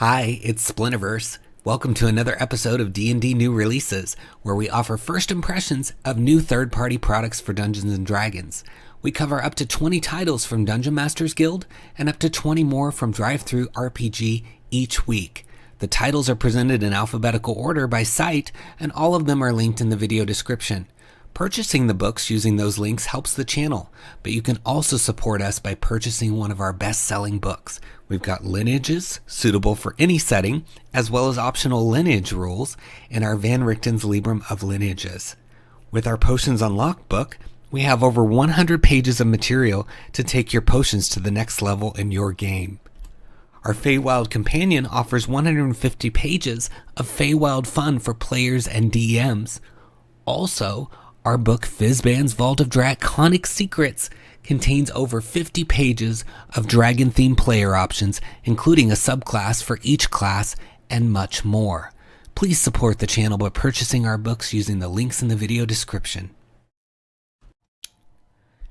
Hi, it's Splinterverse. Welcome to another episode of D&D New Releases, where we offer first impressions of new third-party products for Dungeons & Dragons. We cover up to 20 titles from Dungeon Masters Guild and up to 20 more from DriveThruRPG each week. The titles are presented in alphabetical order by site, and all of them are linked in the video description. Purchasing the books using those links helps the channel, but you can also support us by purchasing one of our best-selling books. We've got lineages, suitable for any setting, as well as optional lineage rules in our Van Richten's Librum of Lineages. With our Potions Unlocked book, we have over 100 pages of material to take your potions to the next level in your game. Our Feywild Companion offers 150 pages of Feywild fun for players and DMs. Also, our book Fizban's Vault of Draconic Secrets contains over 50 pages of dragon-themed player options, including a subclass for each class, and much more. Please support the channel by purchasing our books using the links in the video description.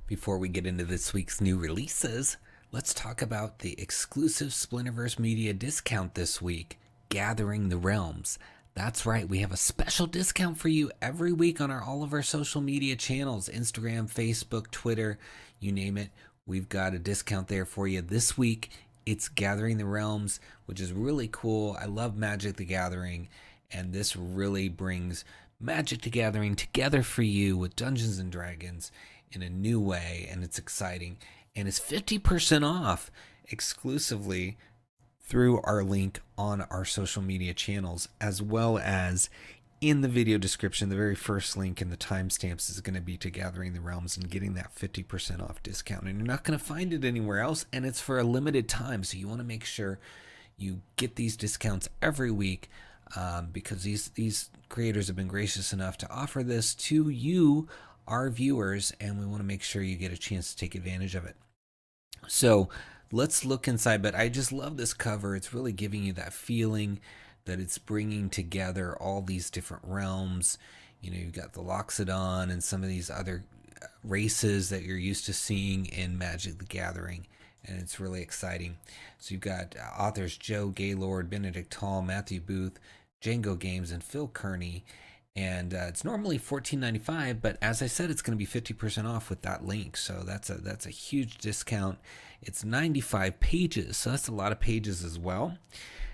Before we get into this week's new releases, let's talk about the exclusive Splinterverse Media discount this week, Gathering the Realms. That's right, we have a special discount for you every week on all of our social media channels, Instagram, Facebook, Twitter, you name it. We've got a discount there for you. This week, it's Gathering the Realms, which is really cool. I love Magic the Gathering, and this really brings Magic the Gathering together for you with Dungeons & Dragons in a new way, and it's exciting. And it's 50% off exclusively through our link on our social media channels, as well as in the video description. The very first link in the timestamps is going to be to Gathering the Realms and getting that 50% off discount. And you're not going to find it anywhere else, and it's for a limited time. So you want to make sure you get these discounts every week because these creators have been gracious enough to offer this to you, our viewers, and we want to make sure you get a chance to take advantage of it. So let's look inside, but I just love this cover. It's really giving you that feeling that it's bringing together all these different realms. You know, you've got the Loxodon and some of these other races that you're used to seeing in Magic the Gathering, and it's really exciting. So you've got authors Joe Gaylord, Benedict Hall, Matthew Booth, Django Games, and Phil Kearney. And it's normally $14.95, but as I said, it's going to be 50% off with that link. So that's a huge discount. It's 95 pages, so that's a lot of pages as well.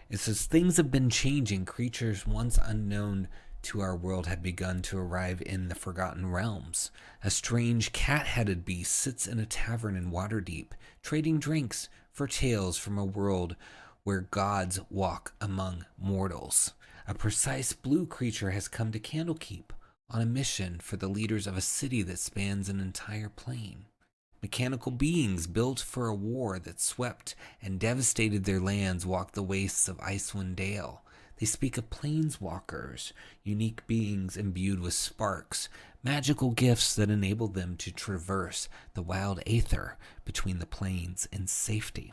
It says, things have been changing. Creatures once unknown to our world have begun to arrive in the Forgotten Realms. A strange cat-headed beast sits in a tavern in Waterdeep, trading drinks for tales from a world where gods walk among mortals. A precise blue creature has come to Candlekeep on a mission for the leaders of a city that spans an entire plane. Mechanical beings built for a war that swept and devastated their lands walk the wastes of Icewind Dale. They speak of planeswalkers, unique beings imbued with sparks, magical gifts that enable them to traverse the wild aether between the planes in safety.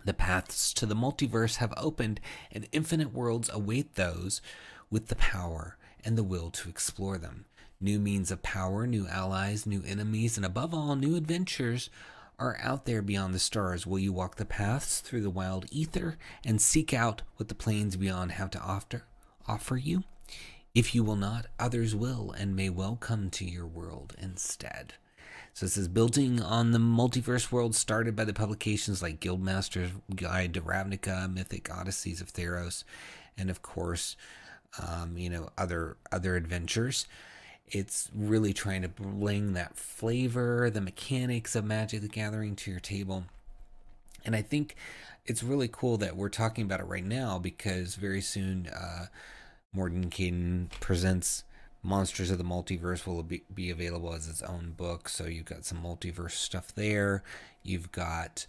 The paths to the multiverse have opened, and infinite worlds await those with the power and the will to explore them. New means of power, new allies, new enemies, and above all, new adventures are out there beyond the stars. Will you walk the paths through the wild ether and seek out what the planes beyond have to offer you? If you will not, others will and may well come to your world instead. So this is building on the multiverse world started by the publications like Guildmaster's Guide to Ravnica, Mythic Odysseys of Theros, and of course, other adventures. It's really trying to bring that flavor, the mechanics of Magic the Gathering to your table. And I think it's really cool that we're talking about it right now because very soon Mordenkainen presents Monsters of the Multiverse will be available as its own book. So you've got some multiverse stuff there. You've got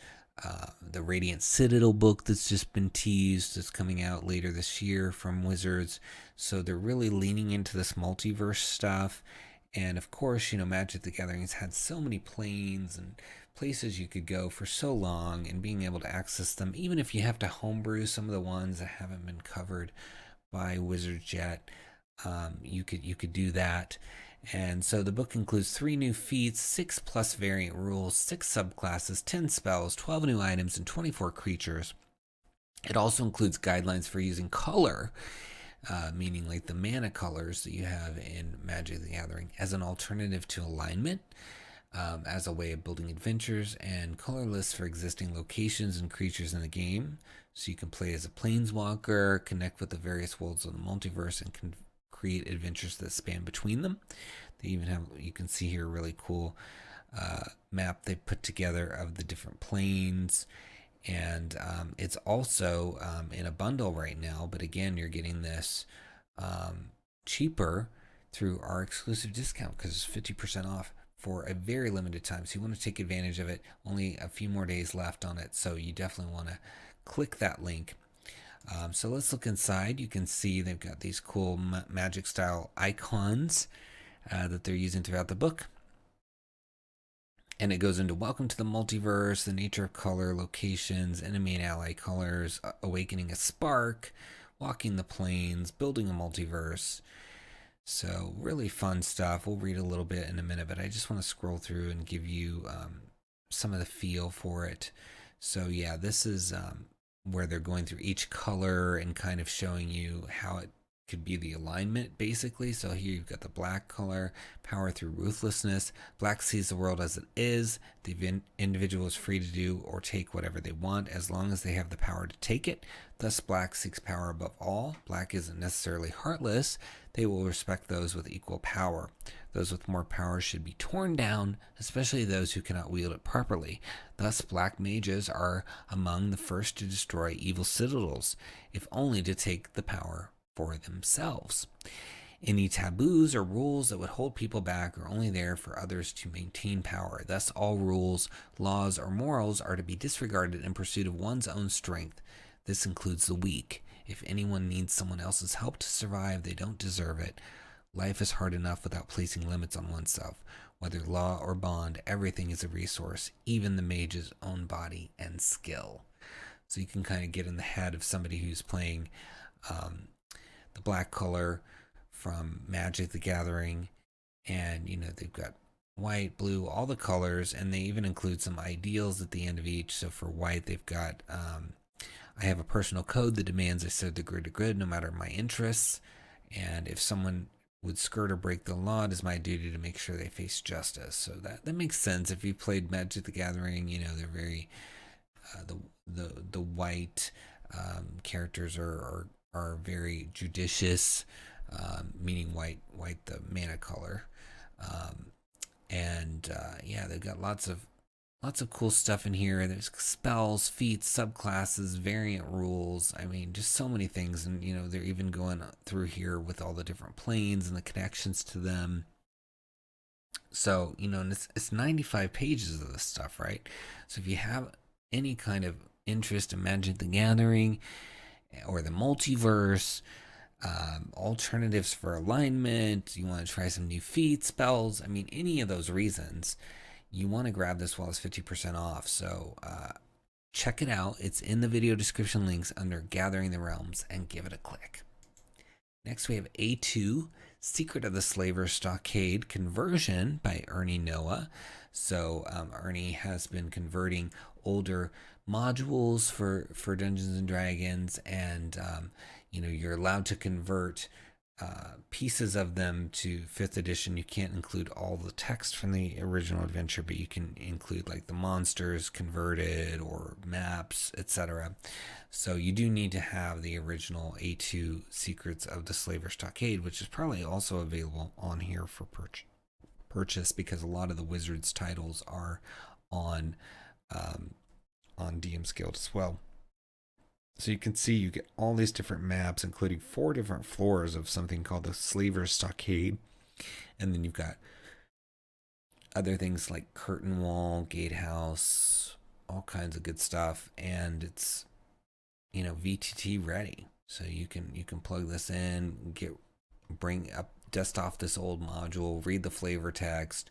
the Radiant Citadel book that's just been teased. It's coming out later this year from Wizards. So they're really leaning into this multiverse stuff. And of course, Magic the Gathering has had so many planes and places you could go for so long, and being able to access them, even if you have to homebrew some of the ones that haven't been covered by Wizards yet. You could do that. And so the book includes 3 new feats, 6 plus variant rules, 6 subclasses, 10 spells, 12 new items, and 24 creatures. It also includes guidelines for using color, meaning like the mana colors that you have in Magic the Gathering, as an alternative to alignment, as a way of building adventures, and color lists for existing locations and creatures in the game. So you can play as a planeswalker, connect with the various worlds of the multiverse, and can create adventures that span between them. They even have, you can see here, a really cool map they put together of the different planes. And it's also in a bundle right now, but again, you're getting this cheaper through our exclusive discount because it's 50% off for a very limited time. So you want to take advantage of it. Only a few more days left on it, so you definitely want to click that link. So let's look inside. You can see they've got these cool magic style icons that they're using throughout the book. And it goes into welcome to the multiverse, the nature of color, locations, enemy and ally colors, awakening a spark, walking the planes, building a multiverse. So really fun stuff. We'll read a little bit in a minute, but I just want to scroll through and give you some of the feel for it. So yeah, this is where they're going through each color and kind of showing you how it could be the alignment, basically. So here you've got the black color, power through ruthlessness. Black sees the world as it is. The individual is free to do or take whatever they want as long as they have the power to take it. Thus, black seeks power above all. Black isn't necessarily heartless. They will respect those with equal power. Those with more power should be torn down, especially those who cannot wield it properly. Thus, black mages are among the first to destroy evil citadels, if only to take the power for themselves. Any taboos or rules that would hold people back are only there for others to maintain power. Thus, all rules, laws, or morals are to be disregarded in pursuit of one's own strength. This includes the weak. If anyone needs someone else's help to survive, they don't deserve it. Life is hard enough without placing limits on oneself. Whether law or bond, everything is a resource, even the mage's own body and skill. So you can kind of get in the head of somebody who's playing the black color from Magic the Gathering, and you know they've got white, blue, all the colors, and they even include some ideals at the end of each. So for white, they've got I have a personal code that demands I serve the greater good no matter my interests, and if someone would skirt or break the law, it is my duty to make sure they face justice. So that makes sense. If you played Magic the Gathering, you know they're very the white characters are very judicious, meaning white the mana color, and yeah, they've got lots of cool stuff in here. There's spells, feats, subclasses, variant rules. I mean, just so many things, and you know they're even going through here with all the different planes and the connections to them. So you know, and it's 95 pages of this stuff, right? So if you have any kind of interest in Magic the Gathering or the multiverse, alternatives for alignment, you want to try some new feats, spells, I mean, any of those reasons, you want to grab this while it's 50% off. So check it out. It's in the video description links under Gathering the Realms, and give it a click. Next we have A2, Secret of the Slavers Stockade Conversion by Ernie Noah. So Ernie has been converting older modules for Dungeons and Dragons, and you know, you're allowed to convert pieces of them to 5th edition. You can't include all the text from the original adventure, but you can include like the monsters converted or maps, etc. So you do need to have the original A2 Secrets of the Slavers Stockade, which is probably also available on here for purchase, because a lot of the Wizards titles are on DM's Guild as well. So you can see you get all these different maps, including 4 different floors of something called the Slavers Stockade. And then you've got other things like Curtain Wall, Gatehouse, all kinds of good stuff. And it's, you know, VTT ready. So you can plug this in, dust off this old module, read the flavor text,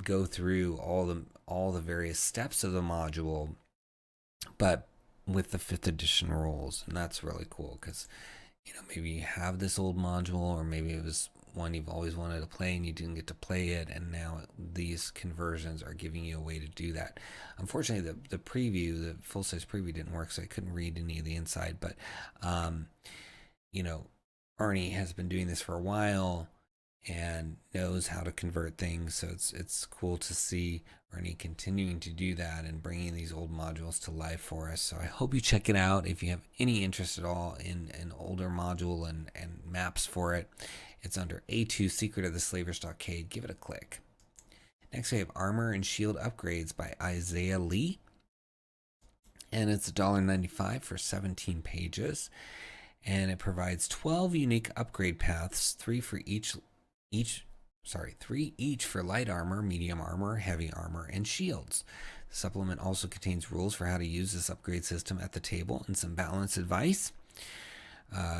go through all the various steps of the module, but with the 5th edition rules. And that's really cool because, you know, maybe you have this old module, or maybe it was one you've always wanted to play and you didn't get to play it, and now these conversions are giving you a way to do that. Unfortunately, the preview, the full-size preview didn't work, so I couldn't read any of the inside, but you know, Arnie has been doing this for a while and knows how to convert things, so it's cool to see Arnie continuing to do that and bringing these old modules to life for us. So I hope you check it out if you have any interest at all in an older module and maps for it. It's under A2 Secret of the Slavers Stockade. Give it a click. Next we have Armor and Shield Upgrades by Isaiah Lee, and it's $1.95 for 17 pages, and it provides 12 unique upgrade paths, three each for light armor, medium armor, heavy armor, and shields. The supplement also contains rules for how to use this upgrade system at the table and some balance advice.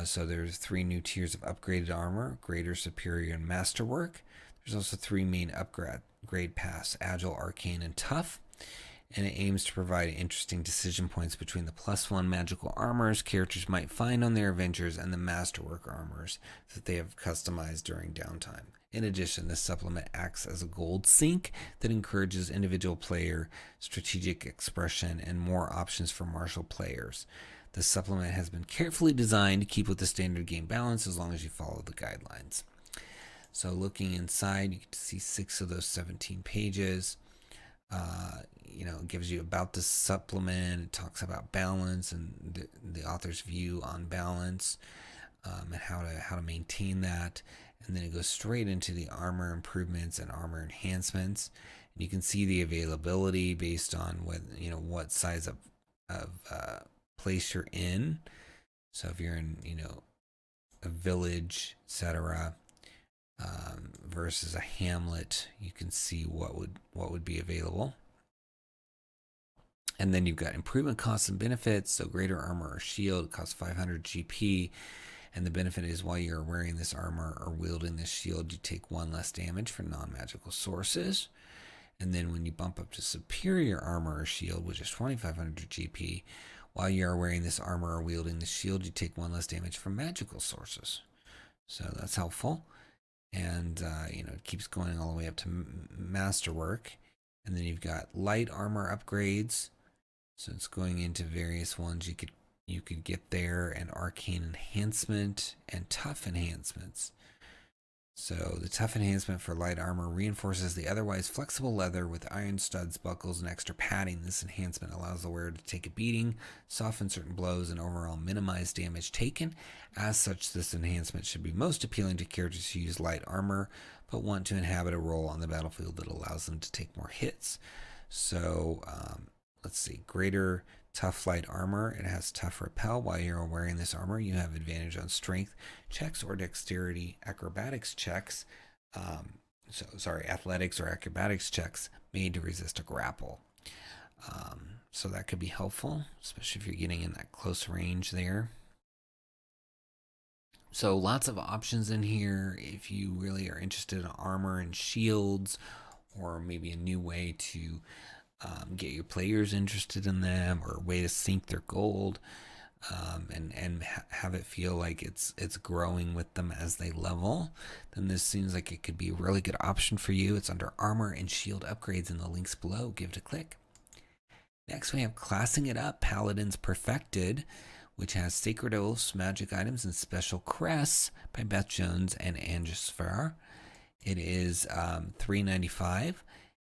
So there's 3 new tiers of upgraded armor: Greater, Superior, and Masterwork. There's also 3 main upgrade paths: Agile, Arcane, and Tough. And it aims to provide interesting decision points between the +1 magical armors characters might find on their adventures and the Masterwork armors that they have customized during downtime. In addition, this supplement acts as a gold sink that encourages individual player strategic expression and more options for martial players. This supplement has been carefully designed to keep with the standard game balance as long as you follow the guidelines. So looking inside, you can see 6 of those 17 pages. It gives you about the supplement. It talks about balance and the author's view on balance, and how to maintain that. And then it goes straight into the armor improvements and armor enhancements. And you can see the availability based on what size of place you're in. So if you're in a village, etc., versus a hamlet, you can see what would be available. And then you've got improvement costs and benefits. So greater armor or shield costs 500 GP. And the benefit is while you're wearing this armor or wielding this shield, you take 1 less damage for non-magical sources. And then when you bump up to superior armor or shield, which is 2500 GP, while you are wearing this armor or wielding this shield, you take 1 less damage from magical sources. So that's helpful. And it keeps going all the way up to Masterwork. And then you've got light armor upgrades. So it's going into various ones you could get there, and arcane enhancement and tough enhancements. So the tough enhancement for light armor reinforces the otherwise flexible leather with iron studs, buckles, and extra padding. This enhancement allows the wearer to take a beating, soften certain blows, and overall minimize damage taken. As such, this enhancement should be most appealing to characters who use light armor but want to inhabit a role on the battlefield that allows them to take more hits. So let's see, greater tough light armor. It has tough repel. While you're wearing this armor, you have advantage on strength checks or dexterity acrobatics checks. Athletics or acrobatics checks made to resist a grapple. So that could be helpful, especially if you're getting in that close range there. So lots of options in here if you really are interested in armor and shields, or maybe a new way to get your players interested in them, or a way to sink their gold, and have it feel like it's growing with them as they level. Then this seems like it could be a really good option for you. It's under Armor and Shield Upgrades in the links below. Give it a click. Next we have Classing It Up, Paladins Perfected, which has Sacred Oaths, Magic Items, and Special Crests by Beth Jones and Angisfar. It is $3.95,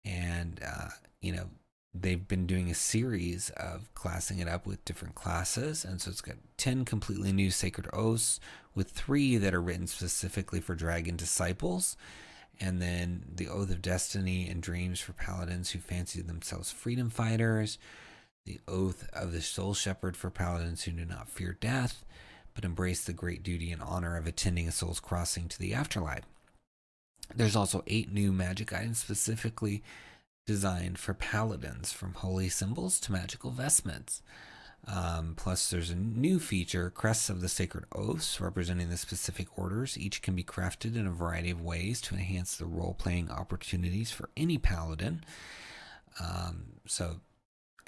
and they've been doing a series of classing it up with different classes, and so it's got 10 completely new Sacred Oaths, with 3 that are written specifically for Dragon Disciples, and then the Oath of Destiny and Dreams for Paladins who fancy themselves freedom fighters, the Oath of the Soul Shepherd for Paladins who do not fear death, but embrace the great duty and honor of attending a soul's crossing to the afterlife. There's also 8 new magic items specifically designed for paladins, from holy symbols to magical vestments. Plus, there's a new feature, Crests of the Sacred Oaths, representing the specific orders. Each can be crafted in a variety of ways to enhance the role-playing opportunities for any paladin.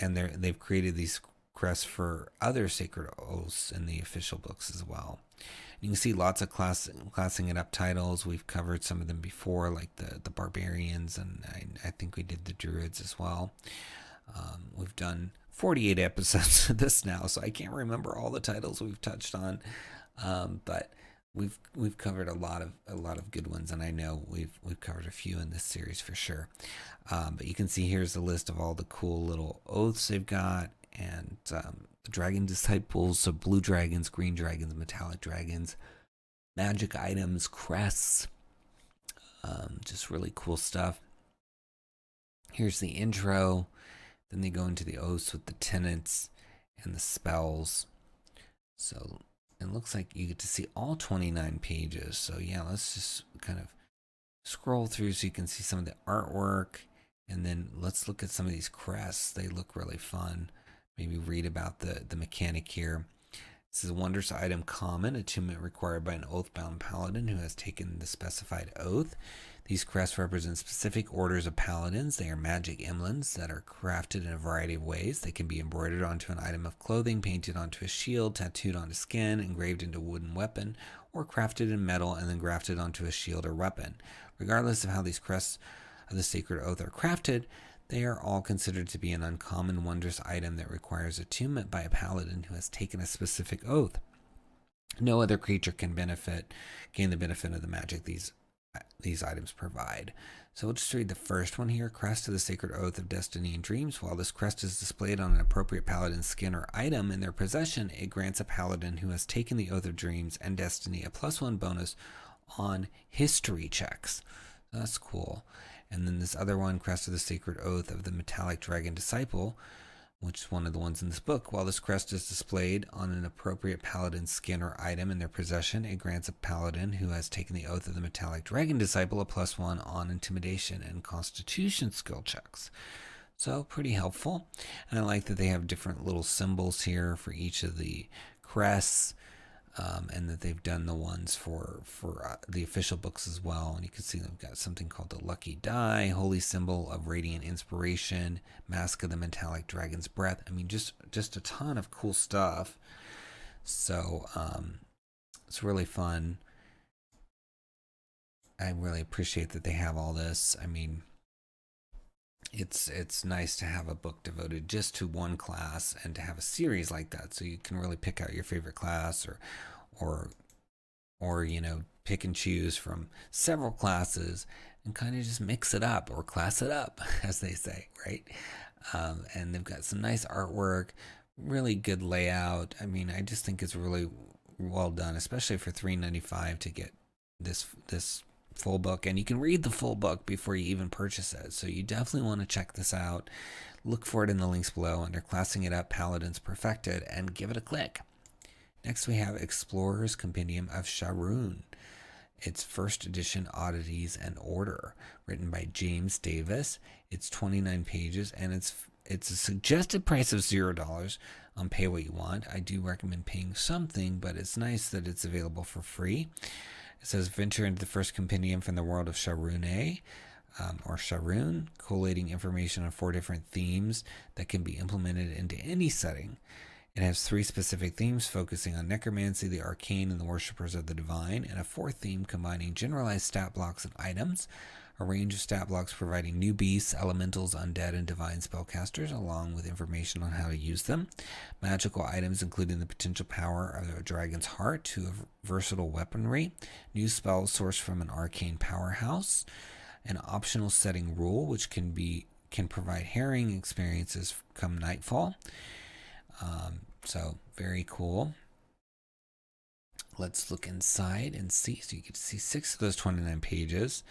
They've created these crests for other sacred oaths in the official books as well. You can see lots of classing it up titles. We've covered some of them before, like the barbarians, and I think we did the druids as well. We've done 48 episodes of this now, so I can't remember all the titles we've touched on, but we've covered a lot of good ones, and I know we've covered a few in this series for sure. But you can see here's the list of all the cool little oaths they've got, and the dragon disciples, so blue dragons, green dragons, metallic dragons, magic items, crests, just really cool stuff. Here's the intro. Then they go into the oaths with the tenets and the spells. So it looks like you get to see all 29 pages. So yeah, let's just kind of scroll through so you can see some of the artwork. And then let's look at some of these crests. They look really fun. Maybe read about the mechanic here. This is a wondrous item common, attunement required by an oath-bound paladin who has taken the specified oath. These crests represent specific orders of paladins. They are magic emblems that are crafted in a variety of ways. They can be embroidered onto an item of clothing, painted onto a shield, tattooed onto skin, engraved into a wooden weapon, or crafted in metal and then grafted onto a shield or weapon. Regardless of how these crests of the sacred oath are crafted, they are all considered to be an uncommon, wondrous item that requires attunement by a paladin who has taken a specific oath. No other creature can gain the benefit of the magic these items provide. So we'll just read the first one here. Crest of the Sacred Oath of Destiny and Dreams. While this crest is displayed on an appropriate paladin's skin or item in their possession, it grants a paladin who has taken the Oath of Dreams and Destiny a +1 bonus on history checks. That's cool. And then this other one, Crest of the Sacred Oath of the Metallic Dragon Disciple, which is one of the ones in this book. While this crest is displayed on an appropriate paladin's skin or item in their possession, it grants a paladin who has taken the Oath of the Metallic Dragon Disciple a +1 on intimidation and constitution skill checks. So pretty helpful. And I like that they have different little symbols here for each of the crests, and that they've done the ones for the official books as well. And you can see they've got something called the Lucky Die, Holy Symbol of Radiant Inspiration, Mask of the Metallic Dragon's Breath. I mean, just a ton of cool stuff. So it's really fun. I really appreciate that they have all this. I mean, it's nice to have a book devoted just to one class and to have a series like that, so you can really pick out your favorite class or you know, pick and choose from several classes and kind of just mix it up or class it up, as they say, right? And they've got some nice artwork, really good layout. I mean, I just think it's really well done, especially for $3.95 to get this full book, and you can read the full book before you even purchase it. So you definitely want to check this out. Look for it in the links below under Classing It Up, Paladins Perfected, and give it a click. Next we have Explorer's Compendium of Sharúne. It's first edition Oddities and Order, written by James Davis. It's 29 pages, and it's a suggested price of $0 on Pay What You Want. I do recommend paying something, but it's nice that it's available for free. It says, venture into the first compendium from the world of Sharúne, or Sharúne, collating information on 4 different themes that can be implemented into any setting. It has 3 specific themes focusing on necromancy, the arcane, and the worshippers of the divine, and a 4th theme combining generalized stat blocks and items, a range of stat blocks providing new beasts, elementals, undead, and divine spellcasters, along with information on how to use them, magical items including the potential power of a dragon's heart to a versatile weaponry, new spells sourced from an arcane powerhouse, an optional setting rule which can provide harrowing experiences come nightfall. So very cool. Let's look inside and see. So you get to see 6 of those 29 pages.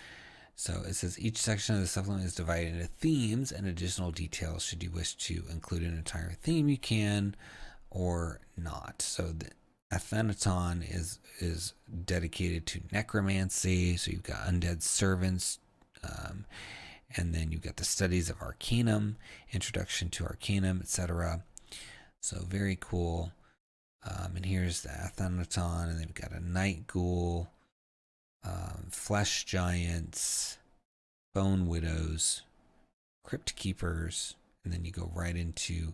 So it says each section of the supplement is divided into themes and additional details. Should you wish to include an entire theme, you can, or not. So the Athanaton is dedicated to necromancy. So you've got undead servants, and then you've got the studies of Arcanum, introduction to Arcanum, etc. So very cool. And here's the Athanaton, and they've got a night ghoul, flesh giants, bone widows, crypt keepers, and then you go right into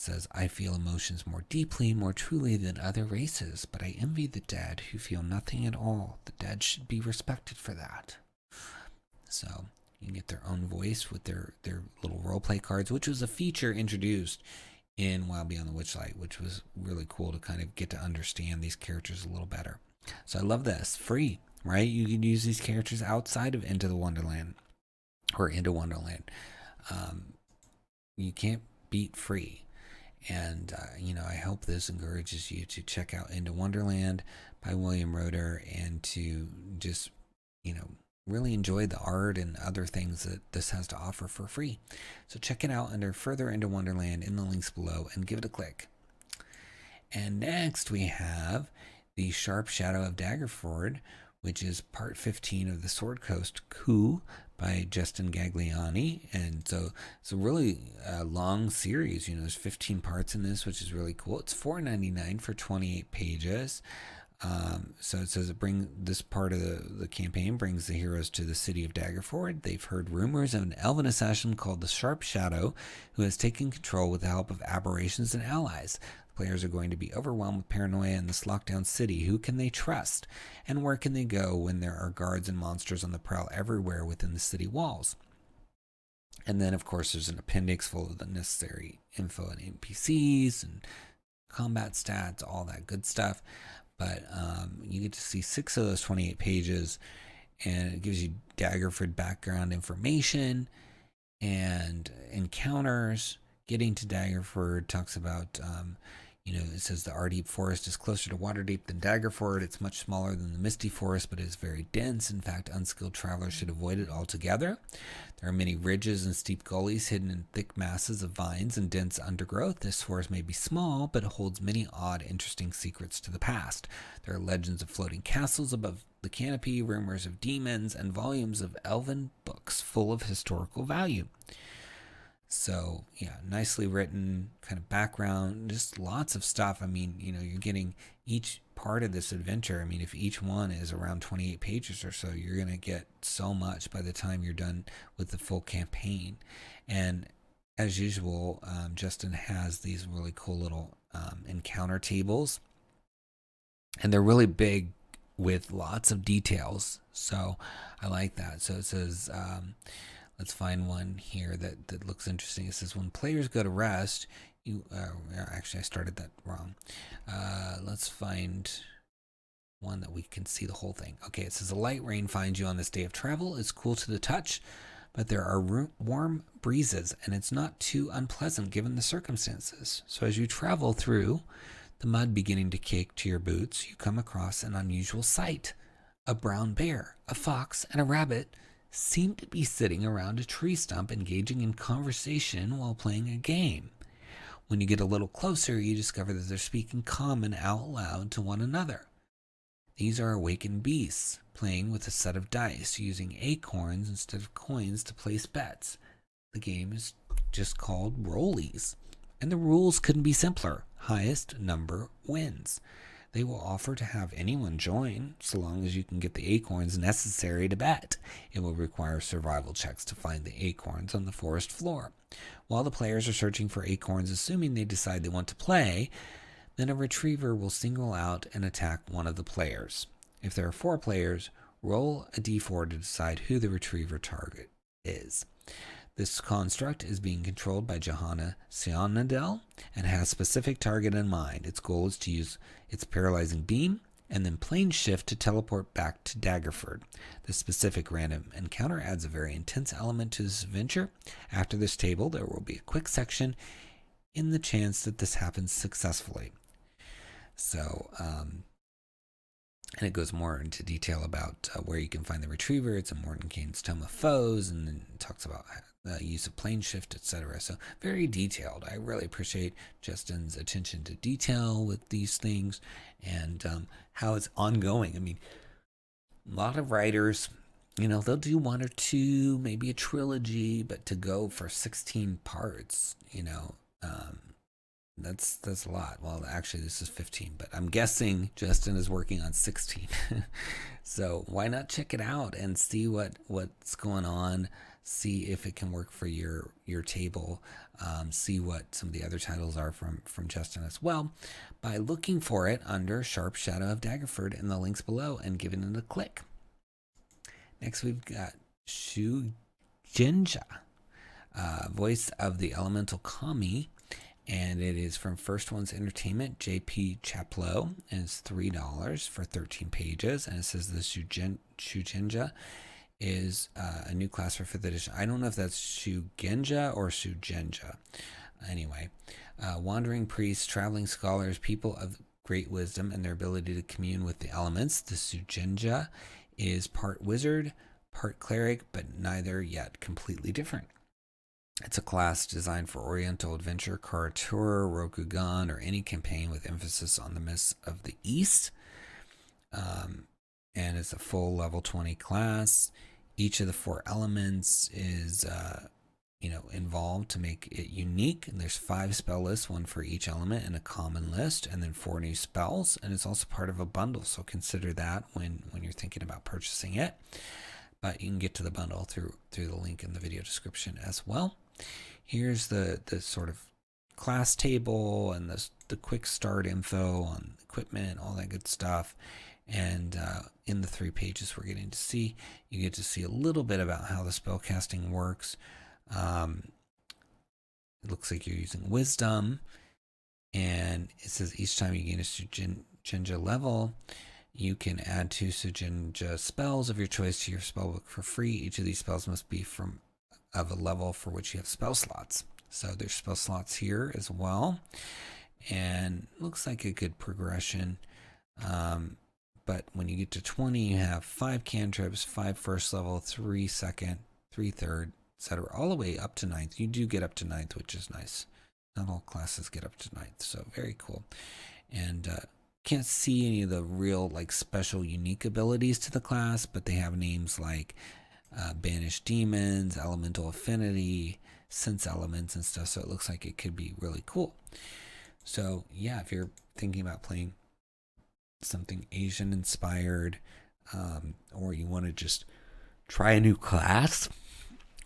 says, I feel emotions more deeply, more truly than other races, but I envy the dead who feel nothing at all. The dead should be respected for that. So you can get their own voice with their little roleplay cards, which was a feature introduced in Wild Beyond the Witchlight, which was really cool to kind of get to understand these characters a little better. So I love this. Free, right? You can use these characters outside of Into Wonderland. You can't beat free. And, I hope this encourages you to check out Into Wonderland by William Roeder and to just, really enjoy the art and other things that this has to offer for free. So check it out under Further Into Wonderland in the links below and give it a click. And next we have the Sharp Shadow of Daggerford, which is part 15 of the Sword Coast coup by Justin Gagliani. And so it's a really long series. There's 15 parts in this, which is really cool. It's $4.99 for 28 pages. So it says this part of the campaign brings the heroes to the city of Daggerford. They've heard rumors of an elven assassin called the Sharp Shadow who has taken control with the help of aberrations and allies. The players are going to be overwhelmed with paranoia in this lockdown city. Who can they trust? And where can they go when there are guards and monsters on the prowl everywhere within the city walls? And then, of course, there's an appendix full of the necessary info and NPCs and combat stats, all that good stuff. But you get to see 6 of those 28 pages, and it gives you Daggerford background information and encounters. Getting to Daggerford talks about, it says the Arddeep Forest is closer to Waterdeep than Daggerford. It's much smaller than the Misty Forest, but it is very dense. In fact, unskilled travelers should avoid it altogether. There are many ridges and steep gullies hidden in thick masses of vines and dense undergrowth. This forest may be small, but it holds many odd, interesting secrets to the past. There are legends of floating castles above the canopy, rumors of demons, and volumes of elven books full of historical value. So, yeah, nicely written, kind of background, just lots of stuff. I mean, you're getting each part of this adventure. I mean, if each one is around 28 pages or so, you're going to get so much by the time you're done with the full campaign. And as usual, Justin has these really cool little encounter tables. And they're really big with lots of details. So I like that. So it says... let's find one here that looks interesting. It says, when players go to rest, actually, I started that wrong. Let's find one that we can see the whole thing. Okay, it says, a light rain finds you on this day of travel. It's cool to the touch, but there are warm breezes, and it's not too unpleasant given the circumstances. So as you travel through the mud beginning to cake to your boots, you come across an unusual sight. A brown bear, a fox, and a rabbit seem to be sitting around a tree stump engaging in conversation while playing a game. When you get a little closer, you discover that they're speaking common out loud to one another. These are awakened beasts, playing with a set of dice, using acorns instead of coins to place bets. The game is just called Rollies, and the rules couldn't be simpler. Highest number wins. They will offer to have anyone join, so long as you can get the acorns necessary to bet. It will require survival checks to find the acorns on the forest floor. While the players are searching for acorns, assuming they decide they want to play, then a retriever will single out and attack one of the players. If there are 4 players, roll a d4 to decide who the retriever target is. This construct is being controlled by Johanna Sionadel and has a specific target in mind. Its goal is to use its paralyzing beam and then plane shift to teleport back to Daggerford. This specific random encounter adds a very intense element to this adventure. After this table, there will be a quick section in the chance that this happens successfully. So, and it goes more into detail about where you can find the retriever. It's a Mordenkainen's Tome of Foes, and then it talks about the use of plane shift, etc. So very detailed. I really appreciate Justin's attention to detail with these things and how it's ongoing. I mean, a lot of writers, they'll do 1 or 2, maybe a trilogy, but to go for 16 parts, that's a lot. Well, actually, this is 15, but I'm guessing Justin is working on 16. So why not check it out and see what's going on? see if it can work for your table, see what some of the other titles are from Justin as well, by looking for it under Sharp Shadow of Daggerford in the links below and giving it a click. Next, we've got Shugenja, voice of the elemental kami, and it is from First One's Entertainment, JP Chaplow, and it's $3 for 13 pages, and it says the Shugenja is a new class for 5th edition. I don't know if that's Shugenja or Shugenja. Anyway, wandering priests, traveling scholars, people of great wisdom and their ability to commune with the elements. The Shugenja is part wizard, part cleric, but neither yet completely different. It's a class designed for Oriental adventure, Karatura, Rokugan, or any campaign with emphasis on the myths of the East. And it's a full level 20 class. Each of the 4 elements is, involved to make it unique. And there's 5 spell lists, 1 for each element, and a common list, and then 4 new spells. And it's also part of a bundle, so consider that when you're thinking about purchasing it. But you can get to the bundle through the link in the video description as well. Here's the sort of class table and the quick start info on equipment, all that good stuff. And in the 3 pages we're getting to see, you get to see a little bit about how the spellcasting works. It looks like you're using wisdom, and it says each time you gain a Shugenja level, you can add 2 Shugenja spells of your choice to your spellbook for free. Each of these spells must be of a level for which you have spell slots. So there's spell slots here as well, and looks like a good progression. But when you get to 20, you have 5 cantrips, 5 first level, 3 second, 3 third, etc., all the way up to 9th. You do get up to 9th, which is nice. Not all classes get up to 9th, so very cool. And can't see any of the real special unique abilities to the class, but they have names like Banish Demons, Elemental Affinity, Sense Elements, and stuff, so it looks like it could be really cool. So yeah, if you're thinking about playing something Asian inspired, or you want to just try a new class,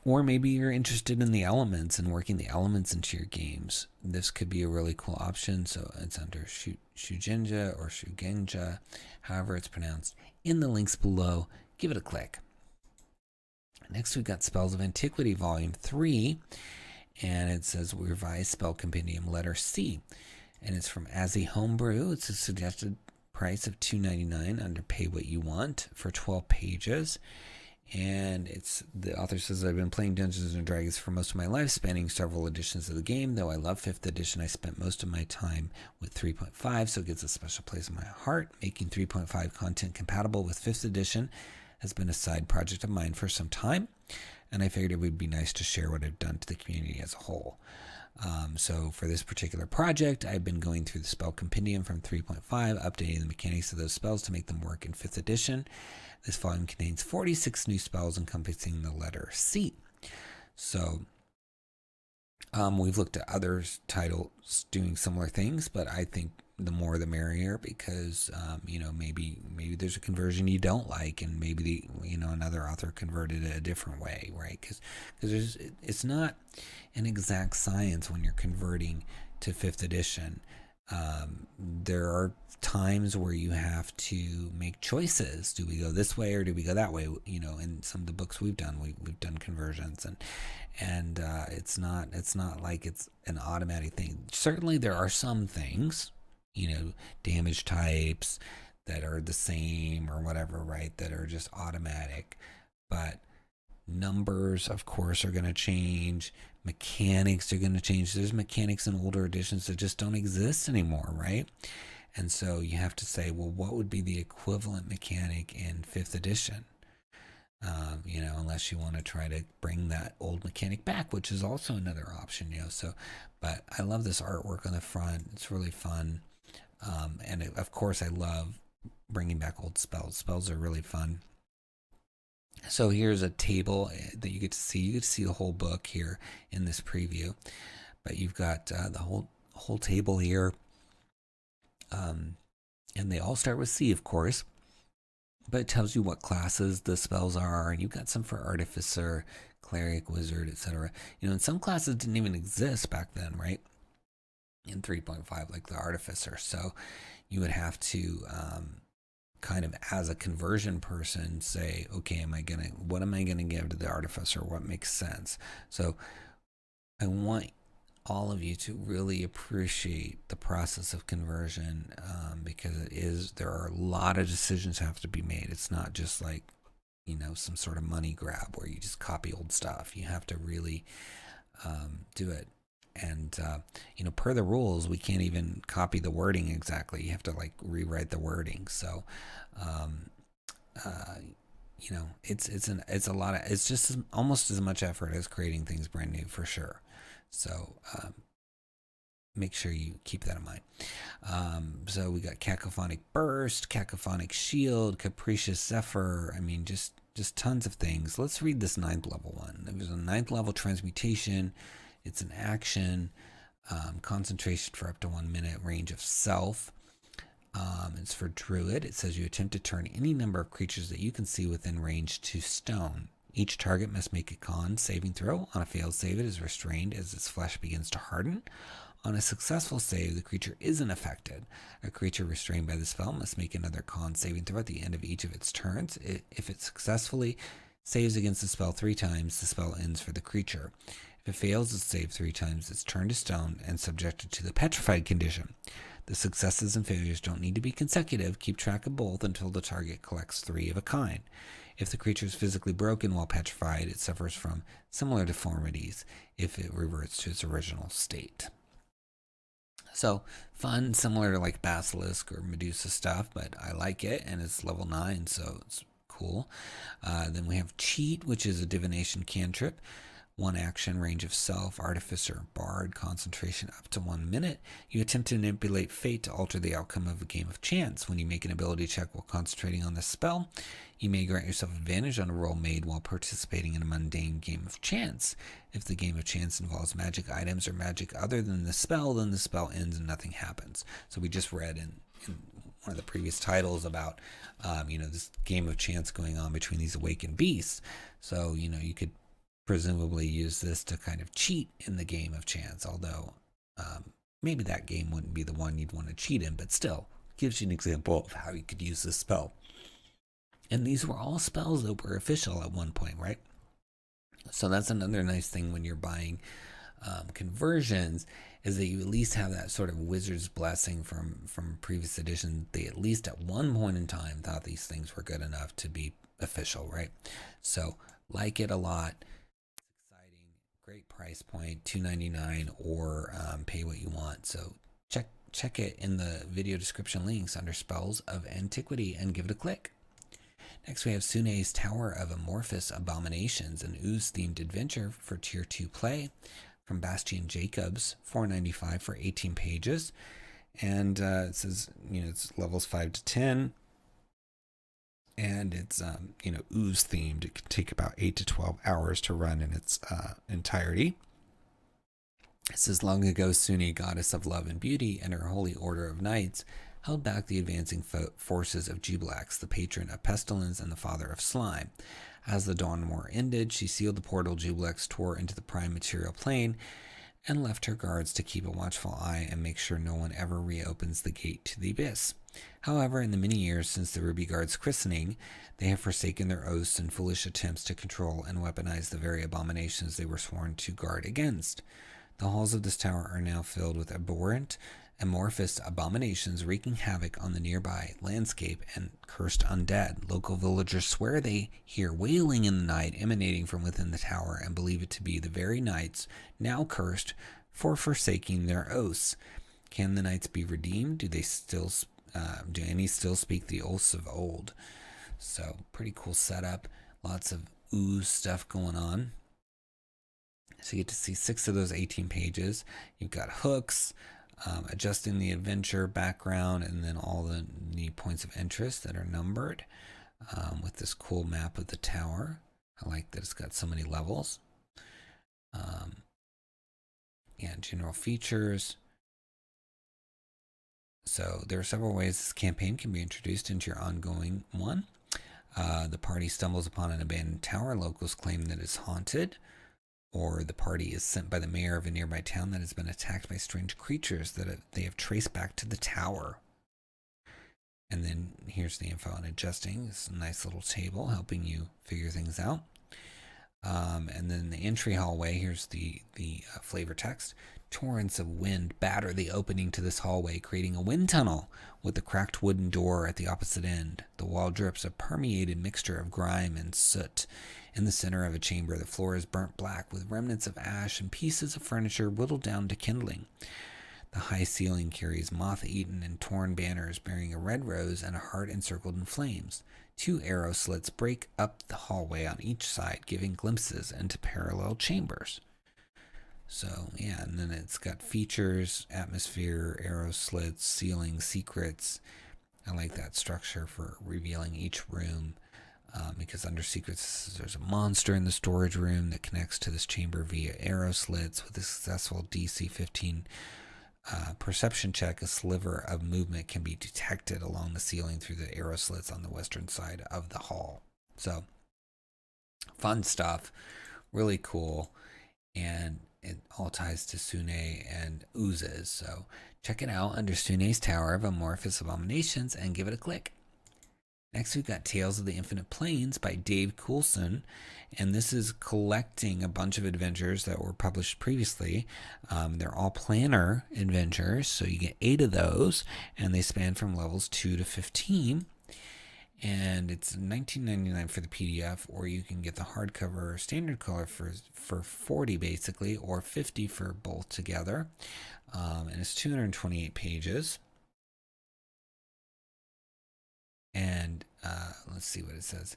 or maybe you're interested in the elements and working the elements into your games, this could be a really cool option. So it's under Shugenja or Shugenja, however it's pronounced, in the links below. Give it a click. Next, we've got Spells of Antiquity, Volume 3, and it says Revised Spell Compendium, Letter C, and it's from Azzy Homebrew. It's a suggested price of $2.99 under Pay What You Want for 12 pages, and the author says, I've been playing Dungeons and Dragons for most of my life, spanning several editions of the game. Though I love 5th edition, I spent most of my time with 3.5, so it gets a special place in my heart. Making 3.5 content compatible with 5th edition has been a side project of mine for some time, and I figured it would be nice to share what I've done to the community as a whole. So for this particular project, I've been going through the spell compendium from 3.5, updating the mechanics of those spells to make them work in 5th edition. This volume contains 46 new spells encompassing the letter C. So we've looked at other titles doing similar things, but I think the more the merrier, because maybe there's a conversion you don't like, and maybe another author converted it a different way, right? Because it's not an exact science when you're converting to 5th edition. There are times where you have to make choices. Do we go this way or do we go that way? In some of the books we've done, we've done conversions, and it's not like it's an automatic thing. Certainly there are some things, damage types that are the same or whatever, right, that are just automatic. But numbers, of course, are going to change. Mechanics are going to change. There's mechanics in older editions that just don't exist anymore, right? And so you have to say, well, what would be the equivalent mechanic in 5th edition? Unless you want to try to bring that old mechanic back, which is also another option, So, but I love this artwork on the front. It's really fun. Of course, I love bringing back old spells. Spells are really fun. So here's a table that you get to see. You get to see the whole book here in this preview. But you've got the whole table here. And they all start with C, of course. But it tells you what classes the spells are. And you've got some for Artificer, cleric, wizard, etc. You know, and some classes didn't even exist back then, right? In 3.5, like the artificer. So you would have to kind of, as a conversion person, say, okay, what am I gonna give to the artificer? What makes sense? So I want all of you to really appreciate the process of conversion, because there are a lot of decisions have to be made. It's not just like, you know, some sort of money grab where you just copy old stuff. You have to really do it. And, you know, per the rules, we can't even copy the wording exactly. You have to like rewrite the wording. So, you know, it's a lot of, it's just almost as much effort as creating things brand new, for sure. So, make sure you keep that in mind. So we got Cacophonic Burst, Cacophonic Shield, Capricious Zephyr. I mean, just tons of things. Let's read this 9th level one. There's a 9th level transmutation. It's an action, concentration for up to 1 minute, range of self. It's for Druid. It says you attempt to turn any number of creatures that you can see within range to stone. Each target must make a con saving throw. On a failed save, it is restrained as its flesh begins to harden. On a successful save, the creature isn't affected. A creature restrained by the spell must make another con saving throw at the end of each of its turns. If it successfully saves against the spell 3 times, the spell ends for the creature. If it fails its save 3 times, it's turned to stone and subjected to the petrified condition. The successes and failures don't need to be consecutive. Keep track of both until the target collects 3 of a kind. If the creature is physically broken while petrified, it suffers from similar deformities if it reverts to its original state. So fun, similar to like Basilisk or Medusa stuff, but I like it, and it's level 9, so it's cool. Then we have Cheat, which is a divination cantrip. 1 action, range of self, artificer, bard, concentration up to 1 minute. You attempt to manipulate fate to alter the outcome of a game of chance. When you make an ability check while concentrating on this spell, you may grant yourself advantage on a roll made while participating in a mundane game of chance. If the game of chance involves magic items or magic other than the spell, then the spell ends and nothing happens. So we just read in one of the previous titles about, you know, this game of chance going on between these awakened beasts. So, you know, you could presumably use this to kind of cheat in the game of chance, although maybe that game wouldn't be the one you'd want to cheat in, but still gives you an example of how you could use this spell. And these were all spells that were official at one point, right? So that's another nice thing when you're buying conversions, is that you at least have that sort of wizard's blessing from previous edition. They at least at one point in time thought these things were good enough to be official, right? So like it a lot. Great price point, $2.99, or pay what you want. So check it in the video description links under Spells of Antiquity and give it a click. Next we have Sune's Tower of Amorphous Abominations, an ooze-themed adventure for Tier 2 play from Bastian Jacobs, $4.95 for 18 pages. And it says, you know, it's levels 5 to 10. And it's, you know, ooze themed. It can take about 8 to 12 hours to run in its entirety. It says, long ago, Sune, goddess of love and beauty, and her holy order of knights held back the advancing forces of 𝙬𝙤𝙀, the patron of pestilence and the father of slime. As the Dawn War ended, she sealed the portal 𝙬𝙤𝙀 tore into the prime material plane and left her guards to keep a watchful eye and make sure no one ever reopens the gate to the abyss. However, in the many years since the Ruby Guard's christening, they have forsaken their oaths and foolish attempts to control and weaponize the very abominations they were sworn to guard against. The halls of this tower are now filled with abhorrent, amorphous abominations wreaking havoc on the nearby landscape and cursed undead. Local villagers swear they hear wailing in the night emanating from within the tower and believe it to be the very knights now cursed for forsaking their oaths. Can the knights be redeemed? Do any still speak the oaths of old? So pretty cool setup. Lots of ooze stuff going on. So you get to see 6 of those 18 pages. You've got hooks, adjusting the adventure background, and then all the neat points of interest that are numbered with this cool map of the tower. I like that it's got so many levels. Yeah, general features. So there are several ways this campaign can be introduced into your ongoing one. The party stumbles upon an abandoned tower. Locals claim that it's haunted, or the party is sent by the mayor of a nearby town that has been attacked by strange creatures that they have traced back to the tower. And then here's the info on adjusting. It's a nice little table helping you figure things out. And then the entry hallway, here's the flavor text. Torrents of wind batter the opening to this hallway, creating a wind tunnel with a cracked wooden door at the opposite end. The wall drips a permeated mixture of grime and soot. In the center of a chamber, the floor is burnt black with remnants of ash and pieces of furniture whittled down to kindling. The high ceiling carries moth-eaten and torn banners bearing a red rose and a heart encircled in flames. 2 arrow slits break up the hallway on each side, giving glimpses into parallel chambers. So, yeah, and then it's got features, atmosphere, arrow slits, ceiling, secrets. I like that structure for revealing each room, because under secrets, there's a monster in the storage room that connects to this chamber via arrow slits. With a successful DC 15 perception check, a sliver of movement can be detected along the ceiling through the arrow slits on the western side of the hall. So, fun stuff, really cool, and it all ties to Sune and oozes. So, check it out under Sune's Tower of Amorphous Abominations and give it a click. Next, we've got Tales of the Infinite Planes by Dave Coulson, and this is collecting a bunch of adventures that were published previously. They're all planner adventures, so you get 8 of those, and they span from levels 2 to 15. And it's $19.99 for the PDF, or you can get the hardcover standard color for $40 basically, or $50 for both together. And it's 228 pages. And let's see what it says.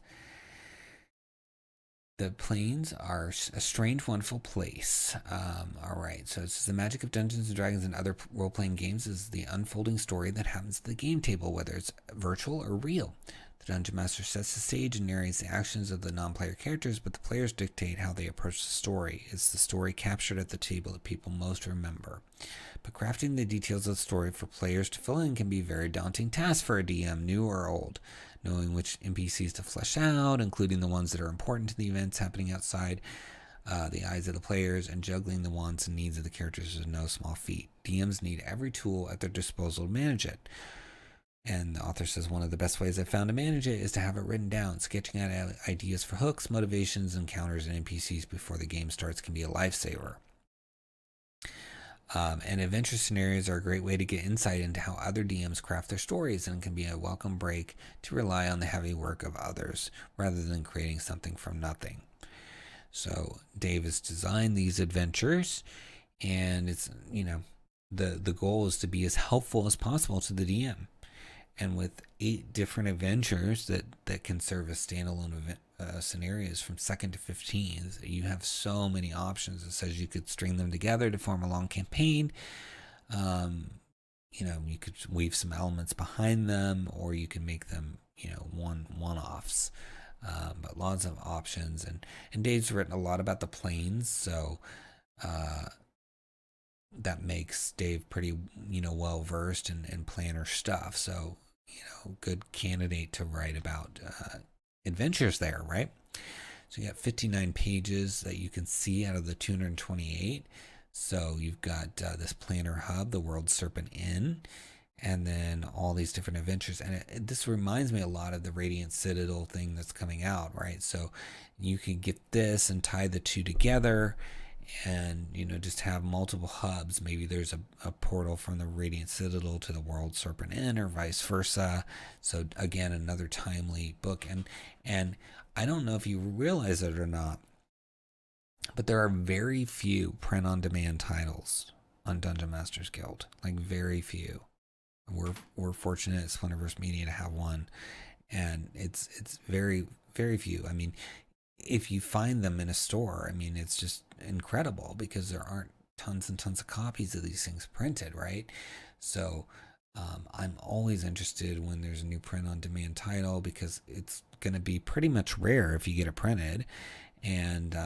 The planes are a strange, wonderful place. All right, so it's the magic of Dungeons & Dragons and other role-playing games is the unfolding story that happens at the game table, whether it's virtual or real. The Dungeon Master sets the stage and narrates the actions of the non-player characters, but the players dictate how they approach the story. It's the story captured at the table that people most remember. But crafting the details of the story for players to fill in can be a very daunting task for a DM, new or old. Knowing which NPCs to flesh out, including the ones that are important to the events happening outside the eyes of the players, and juggling the wants and needs of the characters is no small feat. DMs need every tool at their disposal to manage it. And the author says, one of the best ways I've found to manage it is to have it written down. Sketching out ideas for hooks, motivations, encounters, and NPCs before the game starts can be a lifesaver. And adventure scenarios are a great way to get insight into how other DMs craft their stories, and can be a welcome break to rely on the heavy work of others rather than creating something from nothing. So Dave has designed these adventures, and it's, the goal is to be as helpful as possible to the DM. And with 8 different adventures that can serve as standalone scenarios from 2nd to 15, you have so many options. It says you could string them together to form a long campaign. You could weave some elements behind them, or you can make them, one-offs. But lots of options. And Dave's written a lot about the planes, so that makes Dave pretty, well-versed in planner stuff. So, good candidate to write about adventures there, right? So you got 59 pages that you can see out of the 228. So you've got this planner hub, the World Serpent Inn, and then all these different adventures. And this reminds me a lot of the Radiant Citadel thing that's coming out, right? So you can get this and tie the two together, and just have multiple hubs. Maybe there's a portal from the Radiant Citadel to the World Serpent Inn, or vice versa. So again, another timely book. And I don't know if you realize it or not, but there are very few print-on-demand titles on Dungeon Masters Guild. Like, very few. We're fortunate at Splinterverse Media to have one, and it's very, very few. I mean, if you find them in a store, it's just incredible, because there aren't tons and tons of copies of these things printed, right? So I'm always interested when there's a new print-on-demand title, because it's going to be pretty much rare if you get it printed. And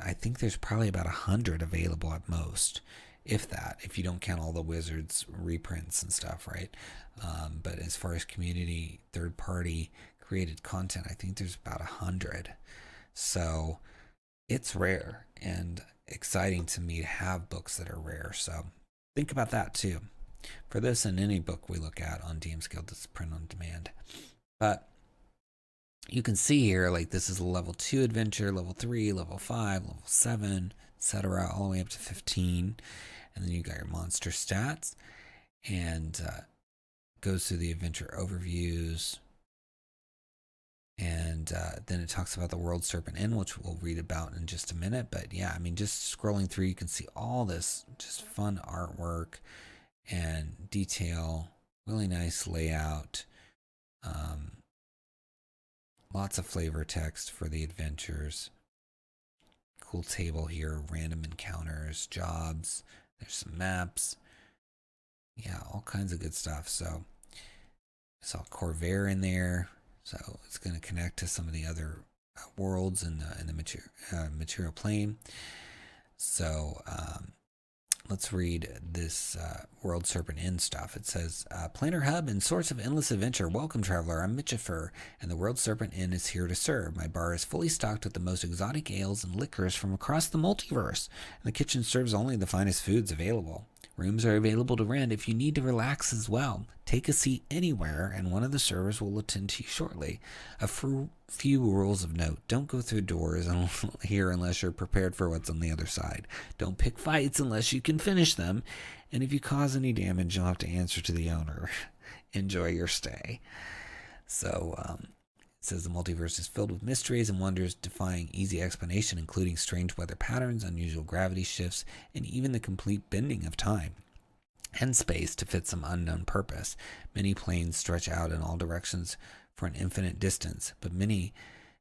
I think there's probably about 100 available at most, if that, if you don't count all the Wizards reprints and stuff, right? But as far as community, third-party created content. I think there's about 100. So it's rare and exciting to me to have books that are rare. So think about that too. For this and any book we look at on DM's Guild that's print on demand. But you can see here, like, this is a level 2 adventure, level 3, level 5, level 7, etc., all the way up to 15. And then you got your monster stats, and goes through the adventure overviews. And then it talks about the World Serpent Inn, which we'll read about in just a minute. But yeah, I mean, just scrolling through, you can see all this just fun artwork and detail, really nice layout. Lots of flavor text for the adventures. Cool table here, random encounters, jobs. There's some maps. Yeah, all kinds of good stuff. So I saw Corvair in there. So it's going to connect to some of the other worlds in the material plane. So let's read this World Serpent Inn stuff. It says, Planner Hub and source of endless adventure. Welcome, traveler. I'm 𝘽𝙤𝙀𝙀, and the World Serpent Inn is here to serve. My bar is fully stocked with the most exotic ales and liquors from across the multiverse, and the kitchen serves only the finest foods available. Rooms are available to rent if you need to relax as well. Take a seat anywhere, and one of the servers will attend to you shortly. A few rules of note. Don't go through doors here unless you're prepared for what's on the other side. Don't pick fights unless you can finish them. And if you cause any damage, you'll have to answer to the owner. Enjoy your stay. So, it says the multiverse is filled with mysteries and wonders defying easy explanation, including strange weather patterns, unusual gravity shifts, and even the complete bending of time and space to fit some unknown purpose. Many planes stretch out in all directions for an infinite distance, but many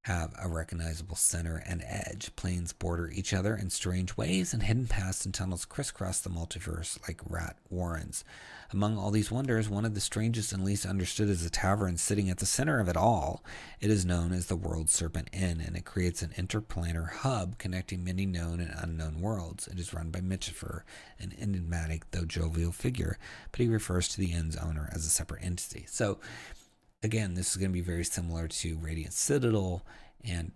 have a recognizable center and edge. Planes border each other in strange ways, and hidden paths and tunnels crisscross the multiverse like rat warrens. Among all these wonders, one of the strangest and least understood is a tavern sitting at the center of it all. It is known as the World Serpent Inn, and it creates an interplanar hub connecting many known and unknown worlds. It is run by 𝘽𝙤𝙀𝙀, an enigmatic though jovial figure, but he refers to the inn's owner as a separate entity. So, again, this is going to be very similar to Radiant Citadel, and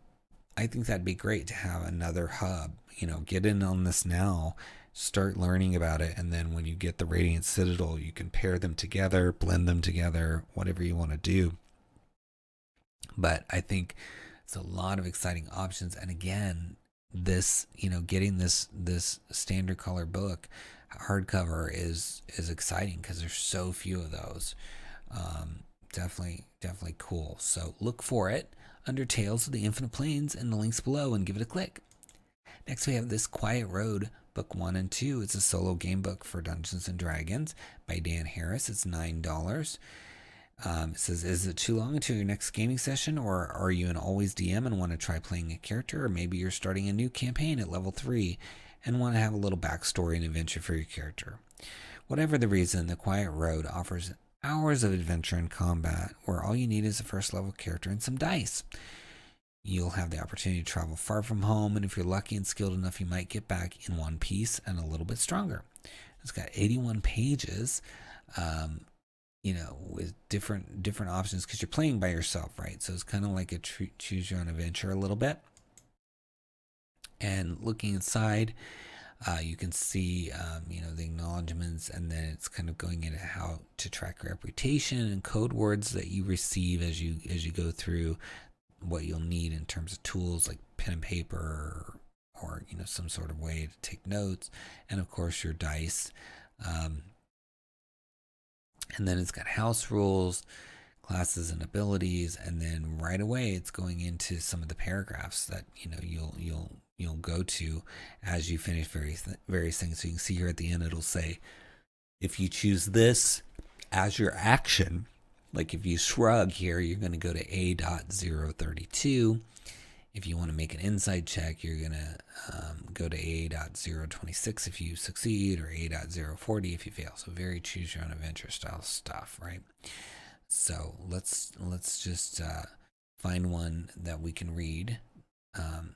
I think that'd be great to have another hub. You know, get in on this now, start learning about it, and then when you get the Radiant Citadel, you can pair them together, blend them together, whatever you want to do. But I think it's a lot of exciting options, and again, this, you know, getting this standard color book hardcover is exciting because there's so few of those. Definitely cool. So look for it under Tales of the Infinite Planes in the links below and give it a click. Next we have this Quiet Road, Book 1 and 2. It's a solo game book for Dungeons & Dragons by Dan Harris. It's $9. It says, is it too long until your next gaming session, or are you an always DM and want to try playing a character, or maybe you're starting a new campaign at level 3 and want to have a little backstory and adventure for your character? Whatever the reason, the Quiet Road offers hours of adventure and combat where all you need is a first level character and some dice. You'll have the opportunity to travel far from home, and if you're lucky and skilled enough, you might get back in one piece and a little bit stronger. It's got 81 pages, you know, with different options because you're playing by yourself, right? So it's kind of like a choose your own adventure a little bit. And looking inside, you can see, you know, the acknowledgments, and then it's kind of going into how to track your reputation and code words that you receive as you go through, what you'll need in terms of tools like pen and paper, or you know, some sort of way to take notes, and of course your dice. And then it's got house rules, classes and abilities, and then right away it's going into some of the paragraphs that, you know, you'll go to as you finish various things. So you can see here at the end it'll say, if you choose this as your action, like if you shrug here, you're going to go to 𝙎𝙗𝙬�32. If you want to make an insight check, you're going to go to 𝙎𝙗𝙬�26 if you succeed, or 𝙎𝙗𝙬�40 if you fail. So very choose your own adventure style stuff, right? So let's just find one that we can read.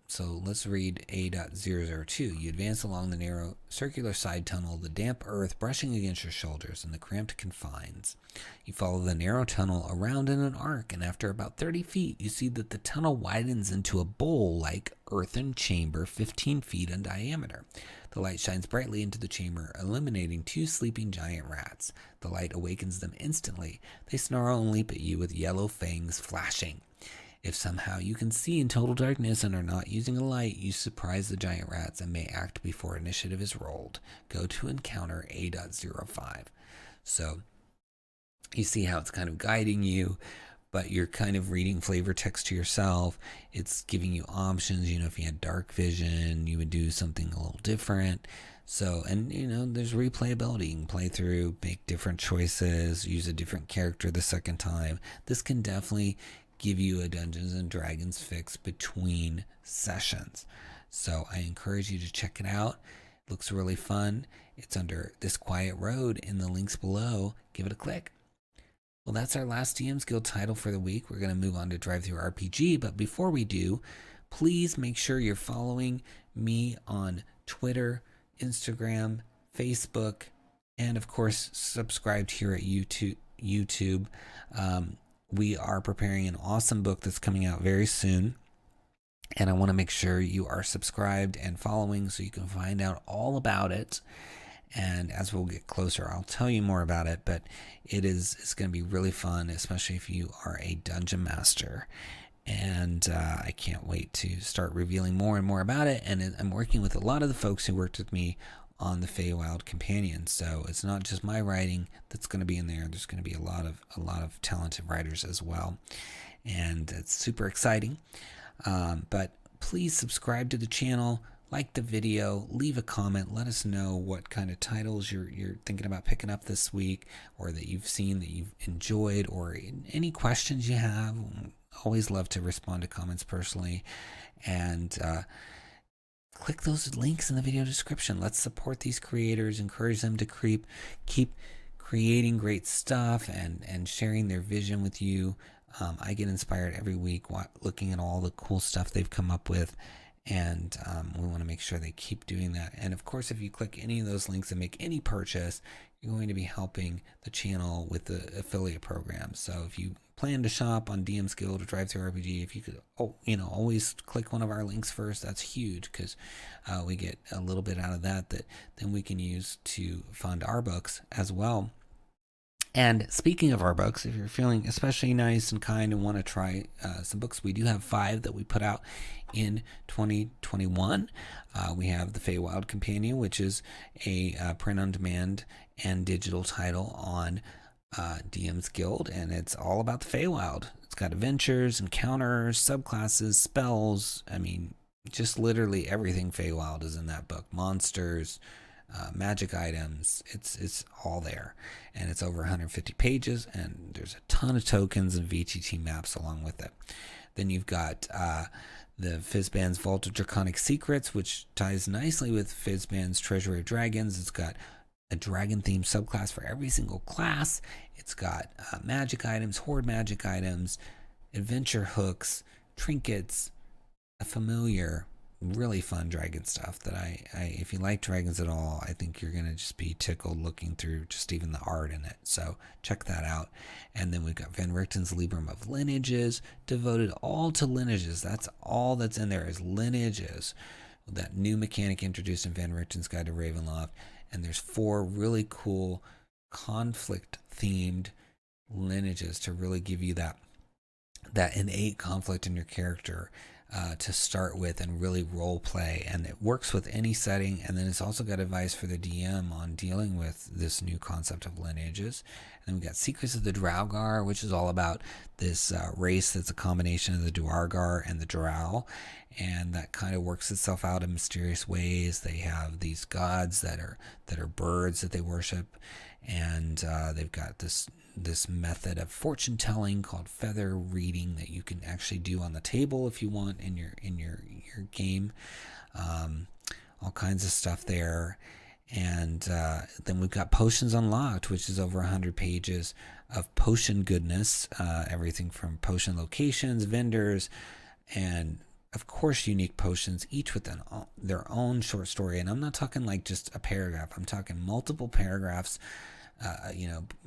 So let's read 𝙎𝙘𝙧𝙧𝙬𝙧. You advance along the narrow circular side tunnel, the damp earth brushing against your shoulders and the cramped confines. You follow the narrow tunnel around in an arc, and after about 30 feet, you see that the tunnel widens into a bowl-like earthen chamber 15 feet in diameter. The light shines brightly into the chamber, illuminating 2 sleeping giant rats. The light awakens them instantly. They snarl and leap at you with yellow fangs flashing. If somehow you can see in total darkness and are not using a light, you surprise the giant rats and may act before initiative is rolled. Go to encounter 𝙎𝙘𝙧𝙧𝙧. So you see how it's kind of guiding you, but you're kind of reading flavor text to yourself. It's giving you options. If you had dark vision, you would do something a little different. So, and there's replayability. You can play through, make different choices, use a different character the second time. This can definitely give you a Dungeons and Dragons fix between sessions. So I encourage you to check it out. It looks really fun. It's under This Quiet Road in the links below. Give it a click. Well, that's our last DM's Guild title for the week. We're going to move on to DriveThruRPG, but before we do, please make sure you're following me on Twitter, Instagram, Facebook, and of course, subscribed here at YouTube. We are preparing an awesome book that's coming out very soon, and I want to make sure you are subscribed and following so you can find out all about it. And as we'll get closer, I'll tell you more about it, but it's going to be really fun, especially if you are a dungeon master. And I can't wait to start revealing more and more about it. And I'm working with a lot of the folks who worked with me on the Feywild Companion, so it's not just my writing that's going to be in there. There's going to be a lot of talented writers as well, and it's super exciting. But please subscribe to the channel, like the video, leave a comment, let us know what kind of titles you're thinking about picking up this week, or that you've seen that you've enjoyed, or any questions you have. Always love to respond to comments personally, and click those links in the video description. Let's support these creators, encourage them to keep creating great stuff and sharing their vision with you. I get inspired every week looking at all the cool stuff they've come up with, and we want to make sure they keep doing that. And of course, if you click any of those links and make any purchase, you're going to be helping the channel with the affiliate program. So if you plan to shop on DM's Guild or DriveThruRPG, if you could, always click one of our links first. That's huge, because we get a little bit out of that then we can use to fund our books as well. And speaking of our books, if you're feeling especially nice and kind and want to try some books, we do have 5 that we put out in 2021. We have the Feywild Companion, which is a print-on-demand and digital title on DM's Guild, and it's all about the Feywild. It's got adventures, encounters, subclasses, spells. I mean, just literally everything Feywild is in that book. Monsters, magic items, it's all there, and it's over 150 pages, and there's a ton of tokens and VTT maps along with it. Then you've got the Fizban's Vault of Draconic Secrets, which ties nicely with Fizban's Treasury of Dragons. It's got a dragon-themed subclass for every single class. It's got magic items, horde magic items, adventure hooks, trinkets, a familiar, really fun dragon stuff that I if you like dragons at all, I think you're gonna just be tickled looking through just even the art in it. So check that out. And then we've got Van Richten's Librum of Lineages, devoted all to lineages. That's all that's in there is lineages. That new mechanic introduced in Van Richten's Guide to Ravenloft. And there's 4 really cool conflict-themed lineages to really give you that innate conflict in your character to start with and really role play. And it works with any setting. And then it's also got advice for the DM on dealing with this new concept of lineages. And then we've got Secrets of the Draugr, which is all about this race that's a combination of the Duergar and the Drow. And that kind of works itself out in mysterious ways. They have these gods that are birds that they worship, and they've got this method of fortune telling called feather reading that you can actually do on the table if you want in your game. All kinds of stuff there. And then we've got Potions Unlocked, which is over 100 pages of potion goodness, everything from potion locations, vendors, and of course, unique potions, each with their own short story. And I'm not talking like just a paragraph. I'm talking multiple paragraphs,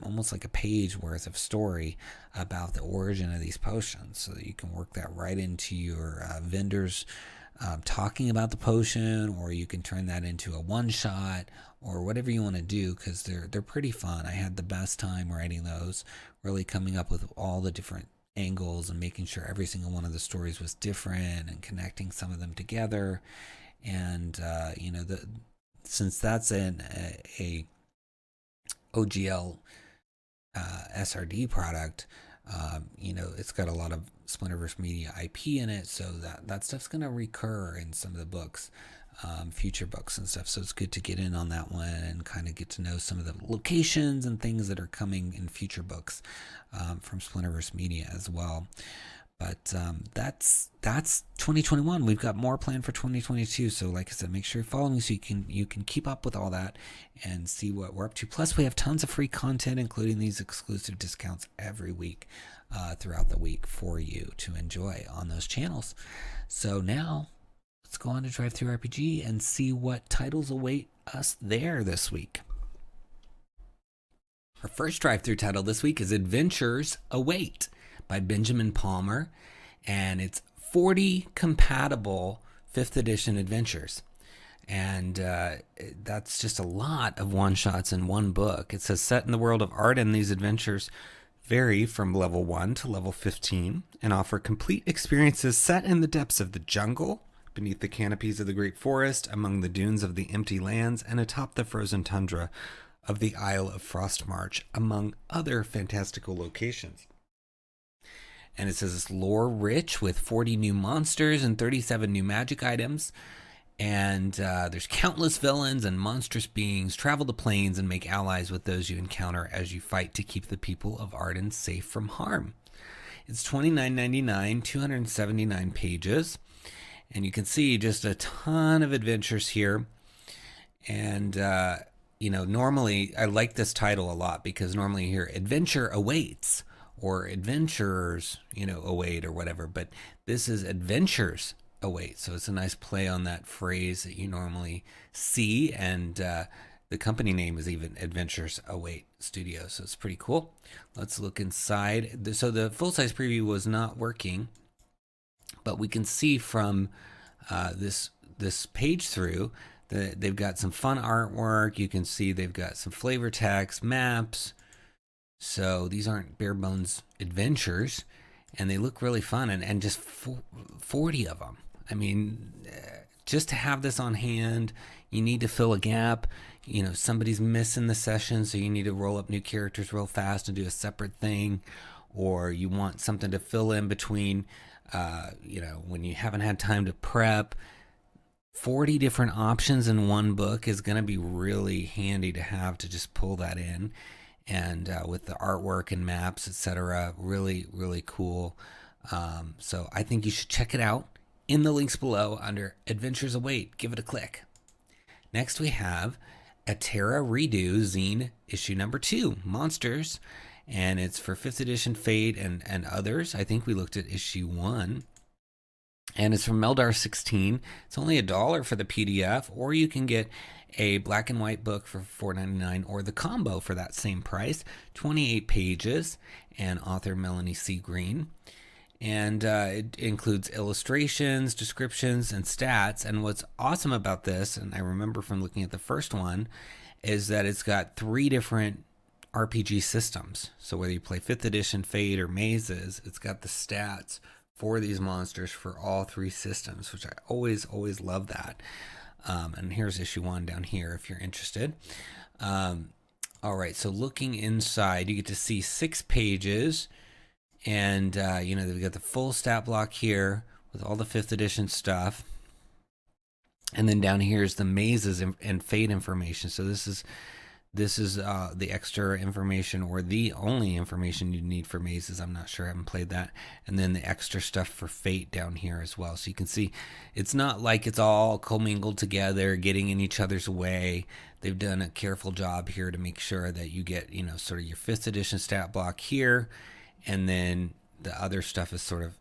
almost like a page worth of story about the origin of these potions, so that you can work that right into your vendors talking about the potion, or you can turn that into a one-shot, or whatever you want to do, because they're pretty fun. I had the best time writing those, really coming up with all the different angles and making sure every single one of the stories was different and connecting some of them together. And since that's a OGL SRD product, it's got a lot of Splinterverse Media IP in it, so that stuff's going to recur in some of the books, future books and stuff. So it's good to get in on that one and kind of get to know some of the locations and things that are coming in future books from Splinterverse Media as well. But that's 2021. We've got more planned for 2022. So like I said, make sure you follow me so you can keep up with all that and see what we're up to. Plus, we have tons of free content, including these exclusive discounts every week throughout the week for you to enjoy on those channels. So now let's go on to DriveThruRPG and see what titles await us there this week. Our first drive-thru title this week is Adventures Await by Benjamin Palmer, and it's 40 compatible 5th edition adventures. And that's just a lot of one-shots in one book. It says, set in the world of Arden, these adventures vary from level 1 to level 15 and offer complete experiences set in the depths of the jungle, beneath the canopies of the great forest, among the dunes of the empty lands, and atop the frozen tundra of the Isle of Frostmarch, among other fantastical locations. And it says it's lore rich with 40 new monsters and 37 new magic items. And there's countless villains and monstrous beings travel the plains and make allies with those you encounter as you fight to keep the people of Arden safe from harm. It's $29.99, 279 pages. And you can see just a ton of adventures here. And, normally I like this title a lot because normally you hear adventure awaits or adventurers, await or whatever. But this is adventures await. So it's a nice play on that phrase that you normally see. And the company name is even Adventures Await Studios. So it's pretty cool. Let's look inside. So the full-size preview was not working, but we can see from this page through that they've got some fun artwork. You can see they've got some flavor text, maps. So these aren't bare bones adventures, and they look really fun, and just 40 of them. I mean, just to have this on hand, you need to fill a gap. Somebody's missing the session, so you need to roll up new characters real fast and do a separate thing, or you want something to fill in between, when you haven't had time to prep. 40 different options in one book is going to be really handy to have to just pull that in. And with the artwork and maps, etc., really, really cool. So I think you should check it out in the links below under Adventures Await. Give it a click. Next we have a Terra Redo Zine issue number 2, Monsters. And it's for 5th edition Fate and others. I think we looked at issue 1. And it's from Meldar 16. It's only $1 for the PDF, or you can get a black and white book for $4.99, or the combo for that same price, 28 pages, and author Melanie C. Green. And it includes illustrations, descriptions, and stats. And what's awesome about this, and I remember from looking at the first one, is that it's got 3 different RPG systems. So whether you play 5th edition Fate or Mazes, it's got the stats for these monsters for all 3 systems, which I always love that. And here's issue 1 down here if you're interested. All right, so looking inside, you get to see 6 pages, and they've got the full stat block here with all the 5th edition stuff. And then down here is the mazes and fate information. So this is the extra information, or the only information you need for mazes. I'm not sure, I haven't played that. And then the extra stuff for fate down here as well. So you can see it's not like it's all commingled together, getting in each other's way. They've done a careful job here to make sure that you get, sort of your 5th edition stat block here, and then the other stuff is sort of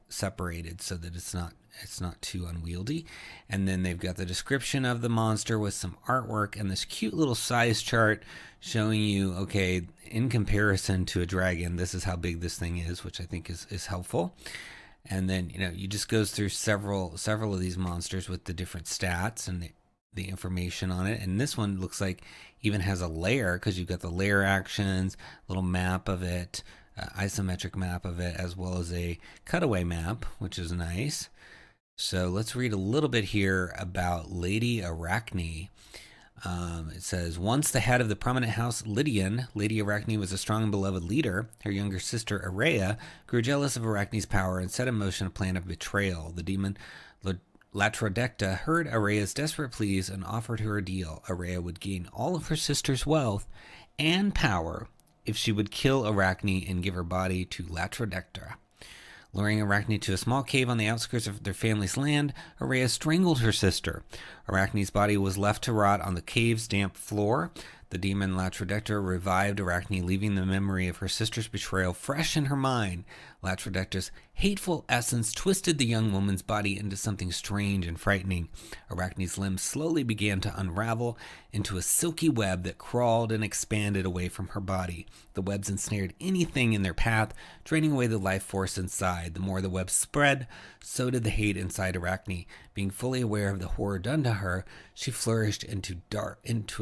separated so that it's not too unwieldy. And then they've got the description of the monster with some artwork and this cute little size chart showing you, okay, in comparison to a dragon, this is how big this thing is, which I think is helpful. And then, you just goes through several of these monsters with the different stats and the information on it. And this one looks like even has a layer, because you've got the layer actions, little map of it, isometric map of it, as well as a cutaway map, which is nice. So let's read a little bit here about Lady Arachne. It says, once the head of the prominent house Lydian, Lady Arachne was a strong and beloved leader. Her younger sister Araya grew jealous of Arachne's power and set in motion a plan of betrayal. The demon 𝙤𝙬𝙧𝙬𝙧 heard Araya's desperate pleas and offered her a deal. Araya would gain all of her sister's wealth and power if she would kill Arachne and give her body to 𝙤𝙬𝙧𝙬. Luring Arachne to a small cave on the outskirts of their family's land, Araya strangled her sister. Arachne's body was left to rot on the cave's damp floor. The demon 𝙤𝙬𝙧𝙬 revived Arachne, leaving the memory of her sister's betrayal fresh in her mind. 𝙤𝙬𝙧𝙬's hateful essence twisted the young woman's body into something strange and frightening. Arachne's limbs slowly began to unravel into a silky web that crawled and expanded away from her body. The webs ensnared anything in their path, draining away the life force inside. The more the web spread, so did the hate inside Arachne. Being fully aware of the horror done to her, she flourished into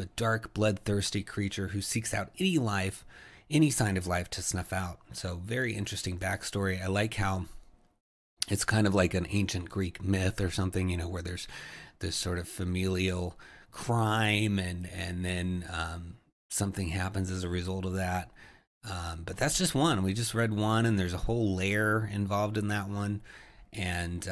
a dark, bloodthirsty creature who seeks out any sign of life to snuff out. So very interesting backstory. I like how it's kind of like an ancient Greek myth or something, where there's this sort of familial crime and then something happens as a result of that. But that's just one. We just read one, and there's a whole layer involved in that one. And,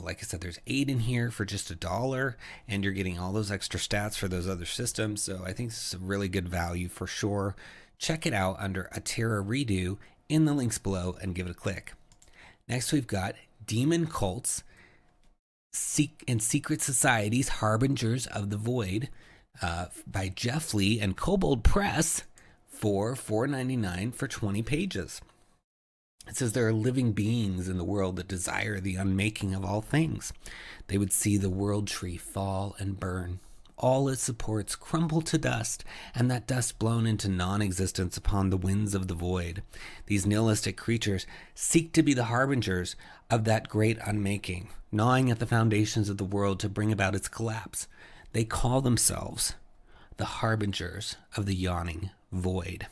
like I said, there's 8 in here for just $1, and you're getting all those extra stats for those other systems. So I think this is a really good value for sure. Check it out under A Terra Redo in the links below and give it a click. Next, we've got Demon Cults and Secret Societies, Harbingers of the Void by Jeff Lee and Kobold Press for $4.99 for 20 pages. It says there are living beings in the world that desire the unmaking of all things. They would see the world tree fall and burn, all its supports crumble to dust, and that dust blown into non-existence upon the winds of the void. These nihilistic creatures seek to be the harbingers of that great unmaking, gnawing at the foundations of the world to bring about its collapse. They call themselves the harbingers of the yawning void.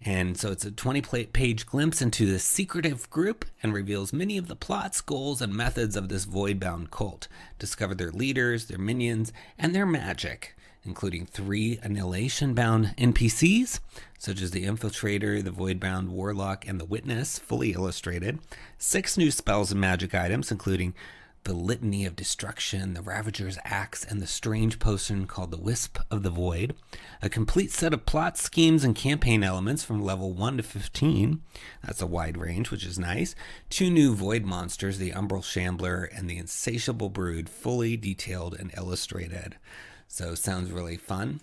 And so it's a 20-page glimpse into this secretive group and reveals many of the plots, goals, and methods of this void-bound cult. Discover their leaders, their minions, and their magic, including 3 annihilation-bound NPCs, such as the Infiltrator, the Void-bound Warlock, and the Witness, fully illustrated. 6 new spells and magic items, including the Litany of Destruction, the Ravager's Axe, and the strange potion called the Wisp of the Void. A complete set of plot, schemes, and campaign elements from level 1 to 15. That's a wide range, which is nice. 2 new void monsters, the Umbral Shambler and the Insatiable Brood, fully detailed and illustrated. So sounds really fun.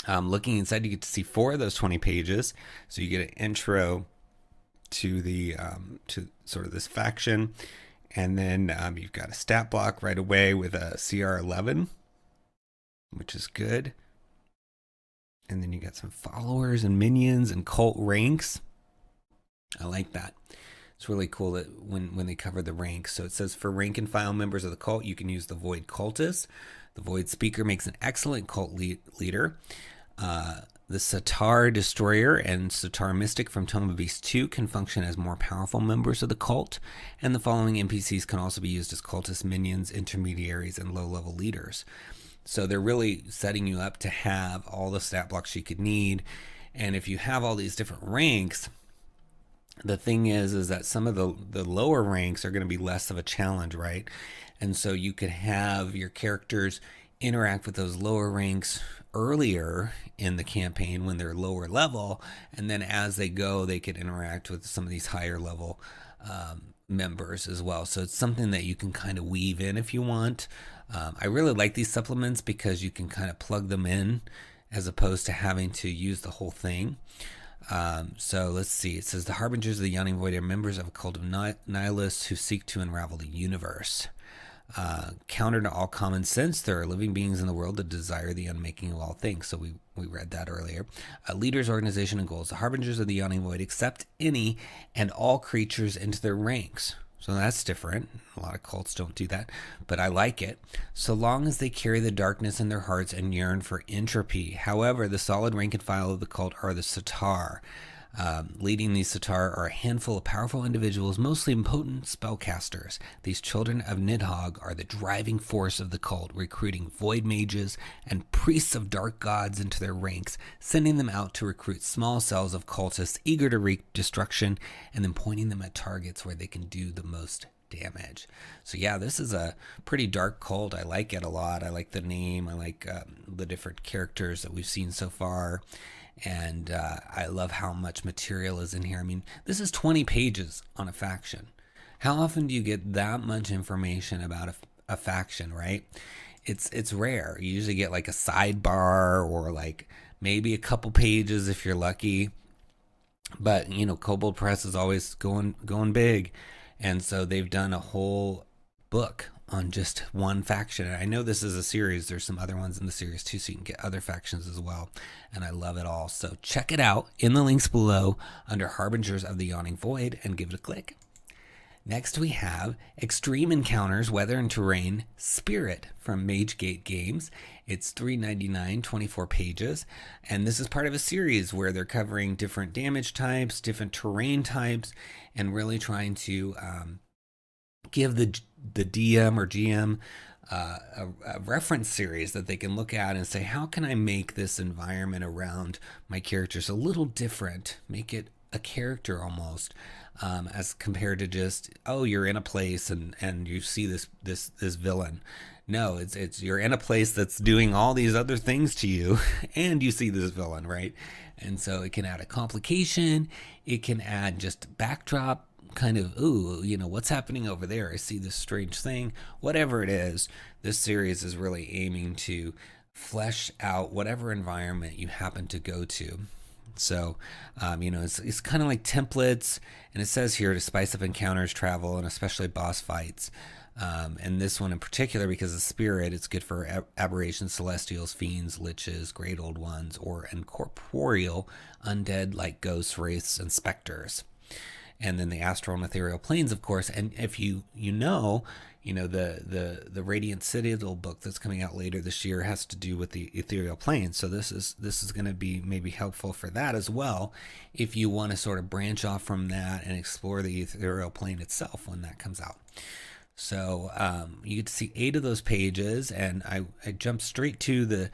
Looking inside, you get to see 4 of those 20 pages. So you get an intro to the to sort of this faction. And then you've got a stat block right away with a CR 11, which is good. And then you got some followers and minions and cult ranks. I like that. It's really cool that when they cover the ranks. So it says for rank and file members of the cult, you can use the Void Cultist. The Void Speaker makes an excellent cult leader. The Satar Destroyer and Satar Mystic from Tome of Beast 2 can function as more powerful members of the cult, and the following NPCs can also be used as cultist minions, intermediaries, and low-level leaders. So they're really setting you up to have all the stat blocks you could need, and if you have all these different ranks, the thing is that some of the lower ranks are going to be less of a challenge, right? And so you could have your characters interact with those lower ranks earlier in the campaign when they're lower level, and then as they go, they could interact with some of these higher level members as well. So it's something that you can kind of weave in if you want. I really like these supplements because you can kind of plug them in as opposed to having to use the whole thing. So let's see. It says the harbingers of the yawning void are members of a cult of nihilists who seek to unravel the universe. Counter to all common sense, there are living beings in the world that desire the unmaking of all things. So we read that earlier. Leaders, organization, and goals. The harbingers of the yawning void accept any and all creatures into their ranks. So that's different. A lot of cults don't do that, but I like it. So long as they carry the darkness in their hearts and yearn for entropy. However, the solid rank and file of the cult are the Satar. Leading these Satar are a handful of powerful individuals, mostly impotent spellcasters. These children of Nidhogg are the driving force of the cult, recruiting void mages and priests of dark gods into their ranks, sending them out to recruit small cells of cultists eager to wreak destruction, and then pointing them at targets where they can do the most damage. So yeah, this is a pretty dark cult. I like it a lot. I like the name. I like the different characters that we've seen so far. And I love how much material is in here. I mean, this is 20 pages on a faction. How often do you get that much information about a faction, right? It's rare. You usually get like a sidebar or like maybe a couple pages if you're lucky. But, you know, Kobold Press is always going big. And so they've done a whole book on just one faction. And I know this is a series. There's some other ones in the series too, so you can get other factions as well. And I love it all. So check it out in the links below under Harbingers of the Yawning Void and give it a click. Next we have Extreme Encounters, Weather and Terrain, Spirit from MageGate Games. It's $3.99, 24 pages. And this is part of a series where they're covering different damage types, different terrain types, and really trying to give the DM or GM a reference series that they can look at and say, how can I make this environment around my characters a little different, make it a character almost, as compared to just, oh, you're in a place and you see this villain. No, it's you're in a place that's doing all these other things to you and you see this villain, right? And so it can add a complication, it can add just backdrop, kind of, ooh, you know, what's happening over there? I see this strange thing. Whatever it is, this series is really aiming to flesh out whatever environment you happen to go to. So, you know, it's kind of like templates, and it says here to spice up encounters, travel, and especially boss fights. And this one in particular, because of Spirit, it's good for aberrations, celestials, fiends, liches, great old ones, or incorporeal undead like ghosts, wraiths, and specters. And then the astral and ethereal planes, of course. And if you know the Radiant Citadel book that's coming out later this year has to do with the ethereal planes. So this is going to be maybe helpful for that as well, if you want to sort of branch off from that and explore the ethereal plane itself when that comes out. So you get to see 8 of those pages, and I jumped straight to the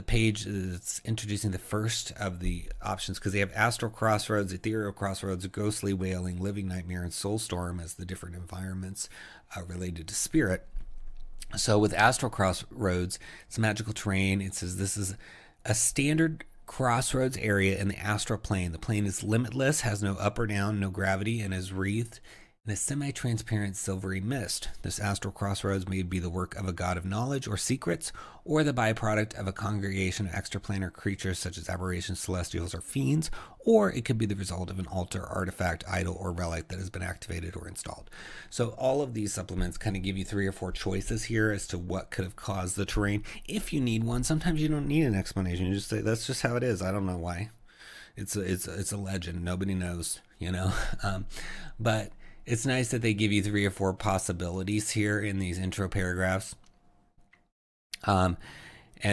page that's introducing the first of the options, because they have Astral Crossroads, Ethereal Crossroads, Ghostly Wailing, Living Nightmare, and Soulstorm as the different environments related to Spirit. So with Astral Crossroads, it's magical terrain. It says this is a standard crossroads area in the astral plane. The plane is limitless, has no up or down, no gravity, and is wreathed in a semi-transparent silvery mist. This astral crossroads may be the work of a god of knowledge or secrets, or the byproduct of a congregation of extraplanar creatures such as aberrations, celestials, or fiends, or it could be the result of an altar, artifact, idol, or relic that has been activated or installed. So all of these supplements kind of give you 3 or 4 choices here as to what could have caused the terrain. If you need one, sometimes you don't need an explanation. You just say, that's just how it is. I don't know why. It's a legend. Nobody knows, you know. But it's nice that they give you 3 or 4 possibilities here in these intro paragraphs. And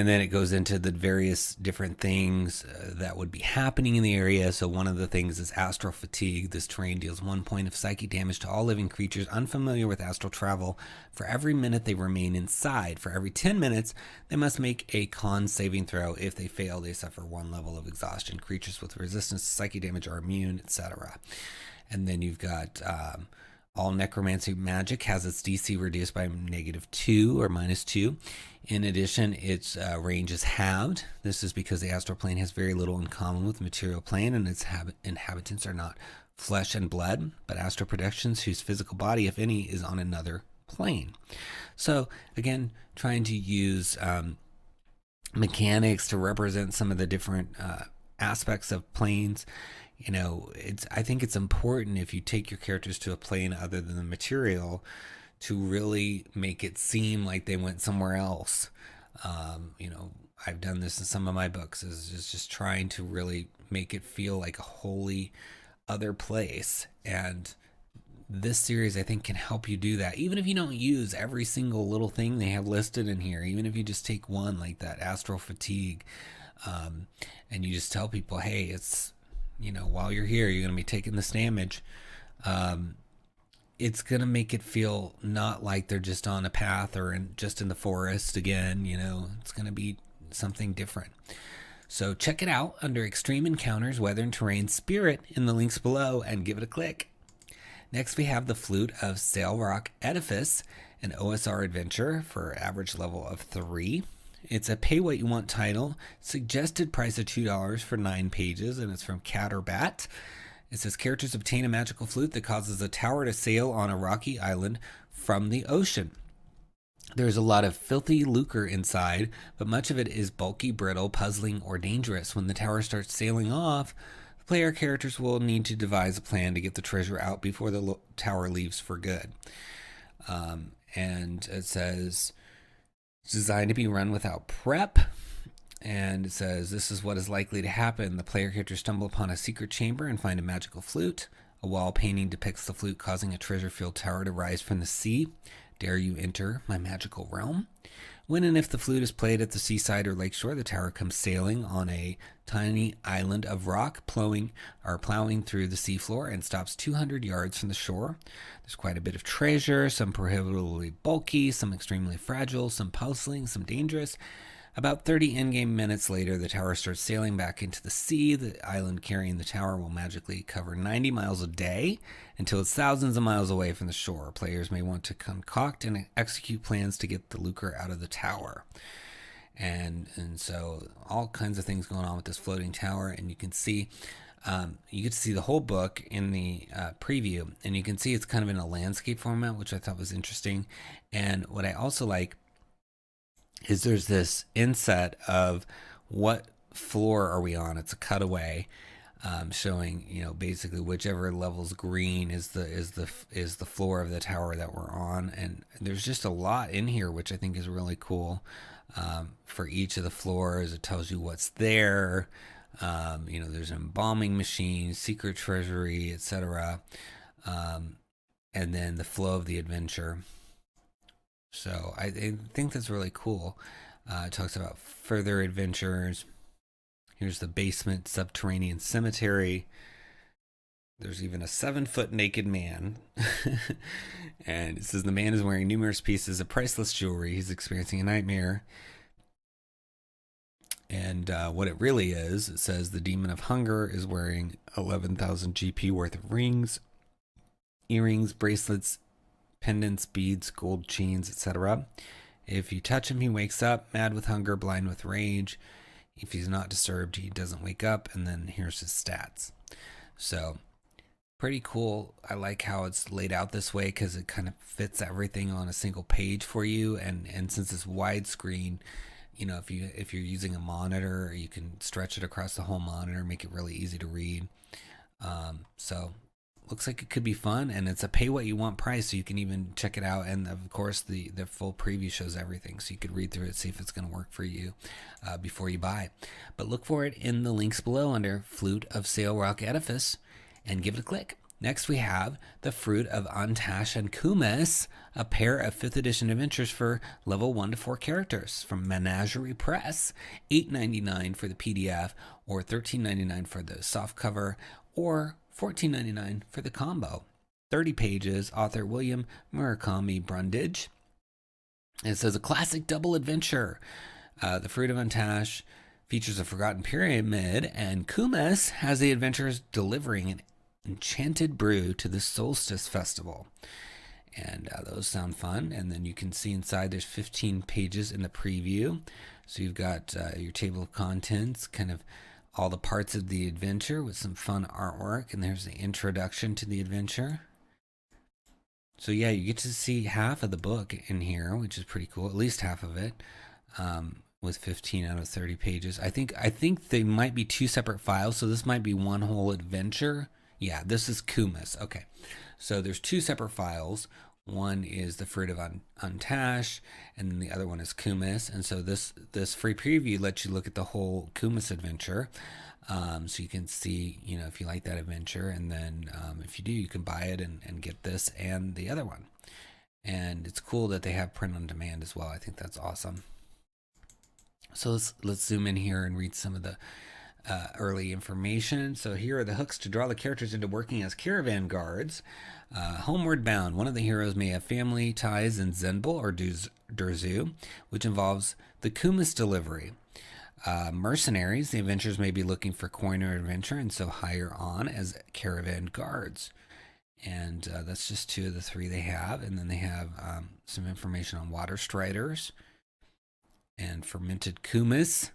then it goes into the various different things that would be happening in the area. So one of the things is astral fatigue. This terrain deals 1 point of psychic damage to all living creatures unfamiliar with astral travel for every minute they remain inside. For every 10 minutes, they must make a con saving throw. If they fail, they suffer 1 level of exhaustion. Creatures with resistance to psychic damage are immune, etc. And then you've got all necromancy magic has its DC reduced by -2 or -2. In addition, its range is halved. This is because the astral plane has very little in common with the material plane, and its inhabitants are not flesh and blood, but astral projections whose physical body, if any, is on another plane. So again, trying to use mechanics to represent some of the different aspects of planes. You know, I think it's important if you take your characters to a plane other than the material to really make it seem like they went somewhere else. You know, I've done this in some of my books, is just trying to really make it feel like a wholly other place. And this series, I think, can help you do that. Even if you don't use every single little thing they have listed in here, even if you just take one like that astral fatigue, and you just tell people, hey, it's, you know, while you're here, you're going to be taking this damage. It's going to make it feel not like they're just on a path or just in the forest again. You know, it's going to be something different. So check it out under Extreme Encounters, Weather and Terrain Spirit in the links below and give it a click. Next, we have the Flute of Sailroc Edifice, an OSR adventure for average level of 3. It's a pay what you want title, suggested price of $2 for 9 pages, and it's from Cat or Bat. It says characters obtain a magical flute that causes a tower to sail on a rocky island from the ocean. There's a lot of filthy lucre inside, but much of it is bulky, brittle, puzzling, or dangerous. When the tower starts sailing off, the player characters will need to devise a plan to get the treasure out before the tower leaves for good. And it says it's designed to be run without prep. And it says this is what is likely to happen. The player characters stumble upon a secret chamber and find a magical flute. A wall painting depicts the flute causing a treasure-filled tower to rise from the sea. Dare you enter my magical realm? When and if the flute is played at the seaside or lakeshore, the tower comes sailing on a tiny island of rock, plowing through the seafloor, and stops 200 yards from the shore. There's quite a bit of treasure, some prohibitively bulky, some extremely fragile, some puzzling, some dangerous. About 30 in-game minutes later, the tower starts sailing back into the sea. The island carrying the tower will magically cover 90 miles a day until it's thousands of miles away from the shore. Players may want to concoct and execute plans to get the lucre out of the tower. And so all kinds of things going on with this floating tower, and you can see you get to see the whole book in the preview, and you can see it's kind of in a landscape format, which I thought was interesting. And what I also like is there's this inset of what floor are we on. It's a cutaway showing, you know, basically whichever level's green is the floor of the tower that we're on. And there's just a lot in here, which I think is really cool. For each of the floors, it tells you what's there. You know, there's an embalming machine, secret treasury, etc. And then the flow of the adventure. So I think that's really cool. It talks about further adventures. Here's the basement subterranean cemetery. There's even a 7-foot naked man. And it says the man is wearing numerous pieces of priceless jewelry. He's experiencing a nightmare. And what it really is, it says the demon of hunger is wearing 11,000 GP worth of rings, earrings, bracelets, pendants, beads, gold chains, etc. If you touch him, he wakes up, mad with hunger, blind with rage. If he's not disturbed, he doesn't wake up. And then here's his stats. So pretty cool. I like how it's laid out this way because it kind of fits everything on a single page for you. And since it's widescreen, you know, if you're using a monitor, you can stretch it across the whole monitor, make it really easy to read. So looks like it could be fun, and it's a pay what you want price, so you can even check it out. And of course the full preview shows everything, so you could read through it, see if it's going to work for you before you buy. But look for it in the links below under Flute of Sailroc Edifice and give it a click. Next we have the Fruit of Untash Kumis, a pair of 5th edition adventures for level 1 to 4 characters from Menagerie Press. $8.99 for the PDF, or $13.99 for the softcover, or $14.99 for the combo. 30 pages, author William Murakami Brundage. It says a classic double adventure. The Fruit of Untash features a forgotten pyramid, and Kumis has the adventurers delivering an enchanted brew to the Solstice Festival. And those sound fun. And then you can see inside there's 15 pages in the preview. So you've got your table of contents, kind of all the parts of the adventure with some fun artwork, and there's the introduction to the adventure. So yeah, you get to see half of the book in here, which is pretty cool, at least half of it. with 15 out of 30 pages. I think they might be two separate files, so this might be one whole adventure. Yeah, this is Kumis. Okay, so there's two separate files. One is the Fruit of Untash, and then the other one is Kumis. And so this free preview lets you look at the whole Kumis adventure, so you can see, if you like that adventure, and then if you do, you can buy it and get this and the other one. And it's cool that they have print on demand as well. I think that's awesome. So let's zoom in here and read some of the early information. So here are the hooks to draw the characters into working as caravan guards. Homeward bound, one of the heroes may have family ties in Zenbul or Durzu, which involves the Kumis delivery. Mercenaries, the adventurers may be looking for coin or adventure, and so hire on as caravan guards. And that's just two of the three they have. And then they have some information on water striders and fermented Kumis.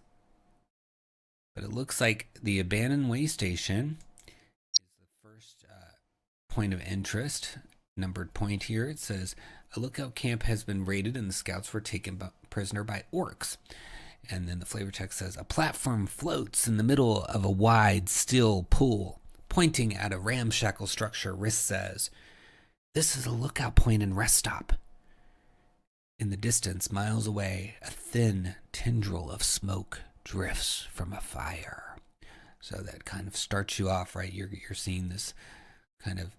But it looks like the abandoned way station is the first point of interest. Numbered point here. It says a lookout camp has been raided and the scouts were taken prisoner by orcs. And then the flavor text says a platform floats in the middle of a wide, still pool, pointing at a ramshackle structure. Riss says, "This is a lookout point and rest stop." In the distance, miles away, a thin tendril of smoke drifts from a fire. So that kind of starts you off, right? You're seeing this kind of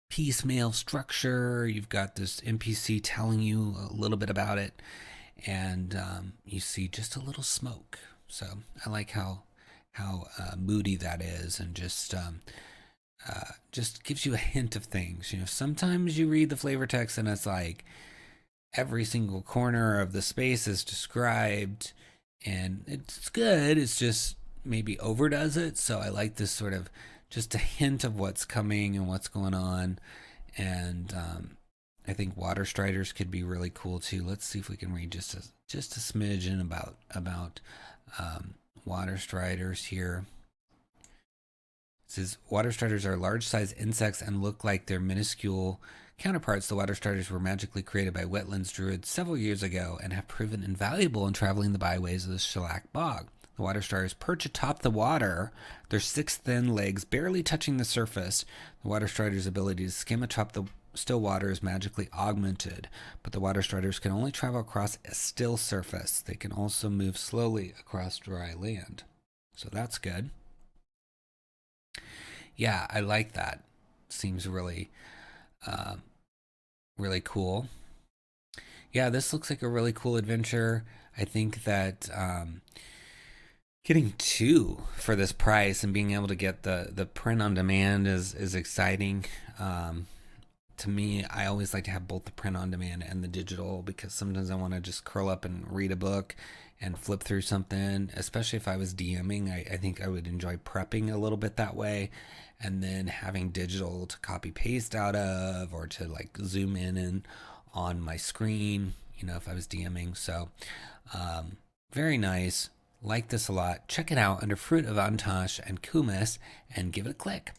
piecemeal structure. You've got this NPC telling you a little bit about it, and you see just a little smoke. So I like how moody that is, and just gives you a hint of things. Sometimes you read the flavor text and it's like every single corner of the space is described, and it's good. It's just maybe overdoes it. So I like this sort of just a hint of what's coming and what's going on. And I think water striders could be really cool too. Let's see if we can read just a smidgen about water striders here. It says water striders are large-sized insects and look like their minuscule counterparts. The water striders were magically created by wetlands druids several years ago and have proven invaluable in traveling the byways of the shellac bog. The water striders perch atop the water, their 6 thin legs barely touching the surface. The water striders' ability to skim atop the still water is magically augmented, but the water striders can only travel across a still surface. They can also move slowly across dry land. So that's good. Yeah, I like that. Seems really really cool. Yeah, this looks like a really cool adventure. I think that getting 2 for this price and being able to get the print on demand is exciting. To me, I always like to have both the print on demand and the digital, because sometimes I want to just curl up and read a book and flip through something, especially if I was DMing. I think I would enjoy prepping a little bit that way, and then having digital to copy paste out of, or to like zoom in and on my screen, if I was DMing. So very nice. Like this a lot. Check it out under Fruit of Untash and Kumis and give it a click.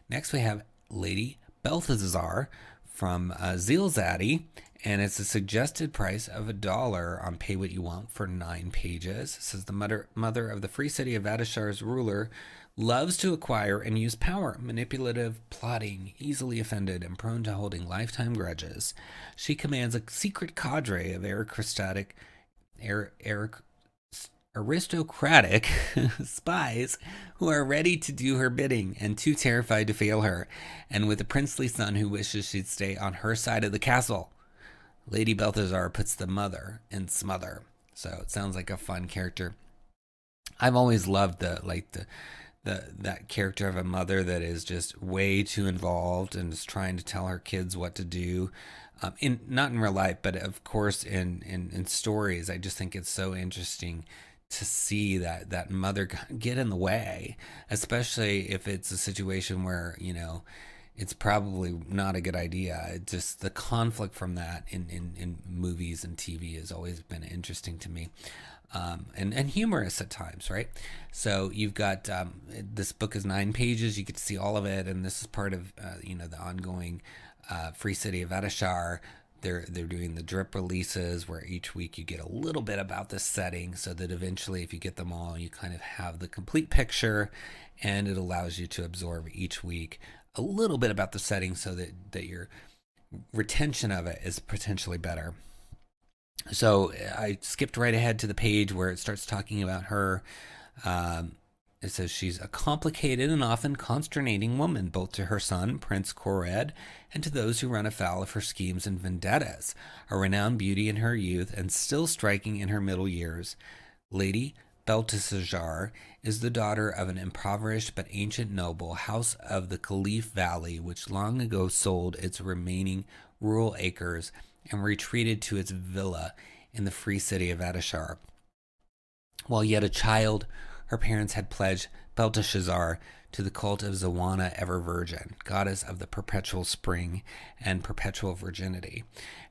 Next we have Lady Balthazar from 𝙤𝙤𝙬𝙧𝙬𝙀, and it's a suggested price of $1 on Pay What You Want for 9 pages. It says the mother of the free city of Adashar's ruler loves to acquire and use power, manipulative, plotting, easily offended, and prone to holding lifetime grudges. She commands a secret cadre of aristocratic spies who are ready to do her bidding and too terrified to fail her, and with a princely son who wishes she'd stay on her side of the castle. Lady Balthazar puts the mother in smother. So it sounds like a fun character. I've always loved that character of a mother that is just way too involved and is trying to tell her kids what to do. Not in real life, but of course in stories. I just think it's so interesting to see that mother get in the way, especially if it's a situation where, it's probably not a good idea. Just the conflict from that in movies and TV has always been interesting to me. And humorous at times, right? So you've got, this book is 9 pages. You get to see all of it. And this is part of, the ongoing Free City of Adashar they're doing the drip releases where each week you get a little bit about the setting, so that eventually if you get them all, you kind of have the complete picture, and it allows you to absorb each week a little bit about the setting so that your retention of it is potentially better. So I skipped right ahead to the page where it starts talking about her. It says she's a complicated and often consternating woman, both to her son, Prince Cored, and to those who run afoul of her schemes and vendettas. A renowned beauty in her youth and still striking in her middle years, Lady 𝙁𝙤 is the daughter of an impoverished but ancient noble house of the Caliph Valley, which long ago sold its remaining rural acres and retreated to its villa in the free city of Adashar. While yet a child, her parents had pledged Belteshazzar to the cult of Zawana Ever Virgin, goddess of the perpetual spring and perpetual virginity,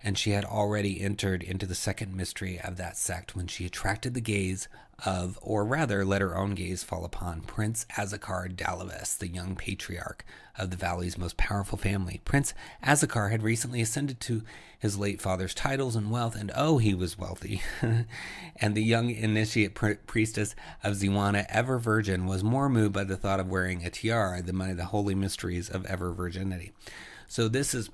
and she had already entered into the second mystery of that sect when she attracted the gaze of, or rather let her own gaze fall upon, Prince 𝙁𝙗𝙗 Dalavis, the young patriarch of the valley's most powerful family. Prince 𝙁𝙗𝙗 had recently ascended to his late father's titles and wealth, and oh, he was wealthy. And the young initiate priestess of Zawana Ever Virgin was more moved by the thought of wearing a tiara than by the holy mysteries of ever virginity. So this is,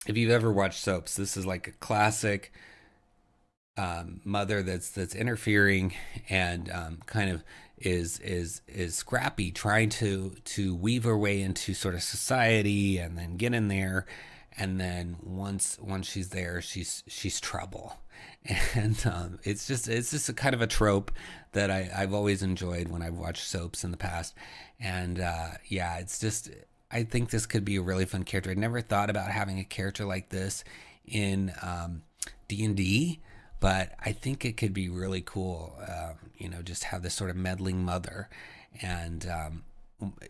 if you've ever watched soaps, this is like a classic mother that's interfering and kind of is scrappy, trying to weave her way into sort of society and then get in there, and then once she's there, she's trouble. And it's just a kind of a trope that I've always enjoyed when I've watched soaps in the past. And yeah, it's just, I think this could be a really fun character. I'd never thought about having a character like this in D&D, but I think it could be really cool, just have this sort of meddling mother. And,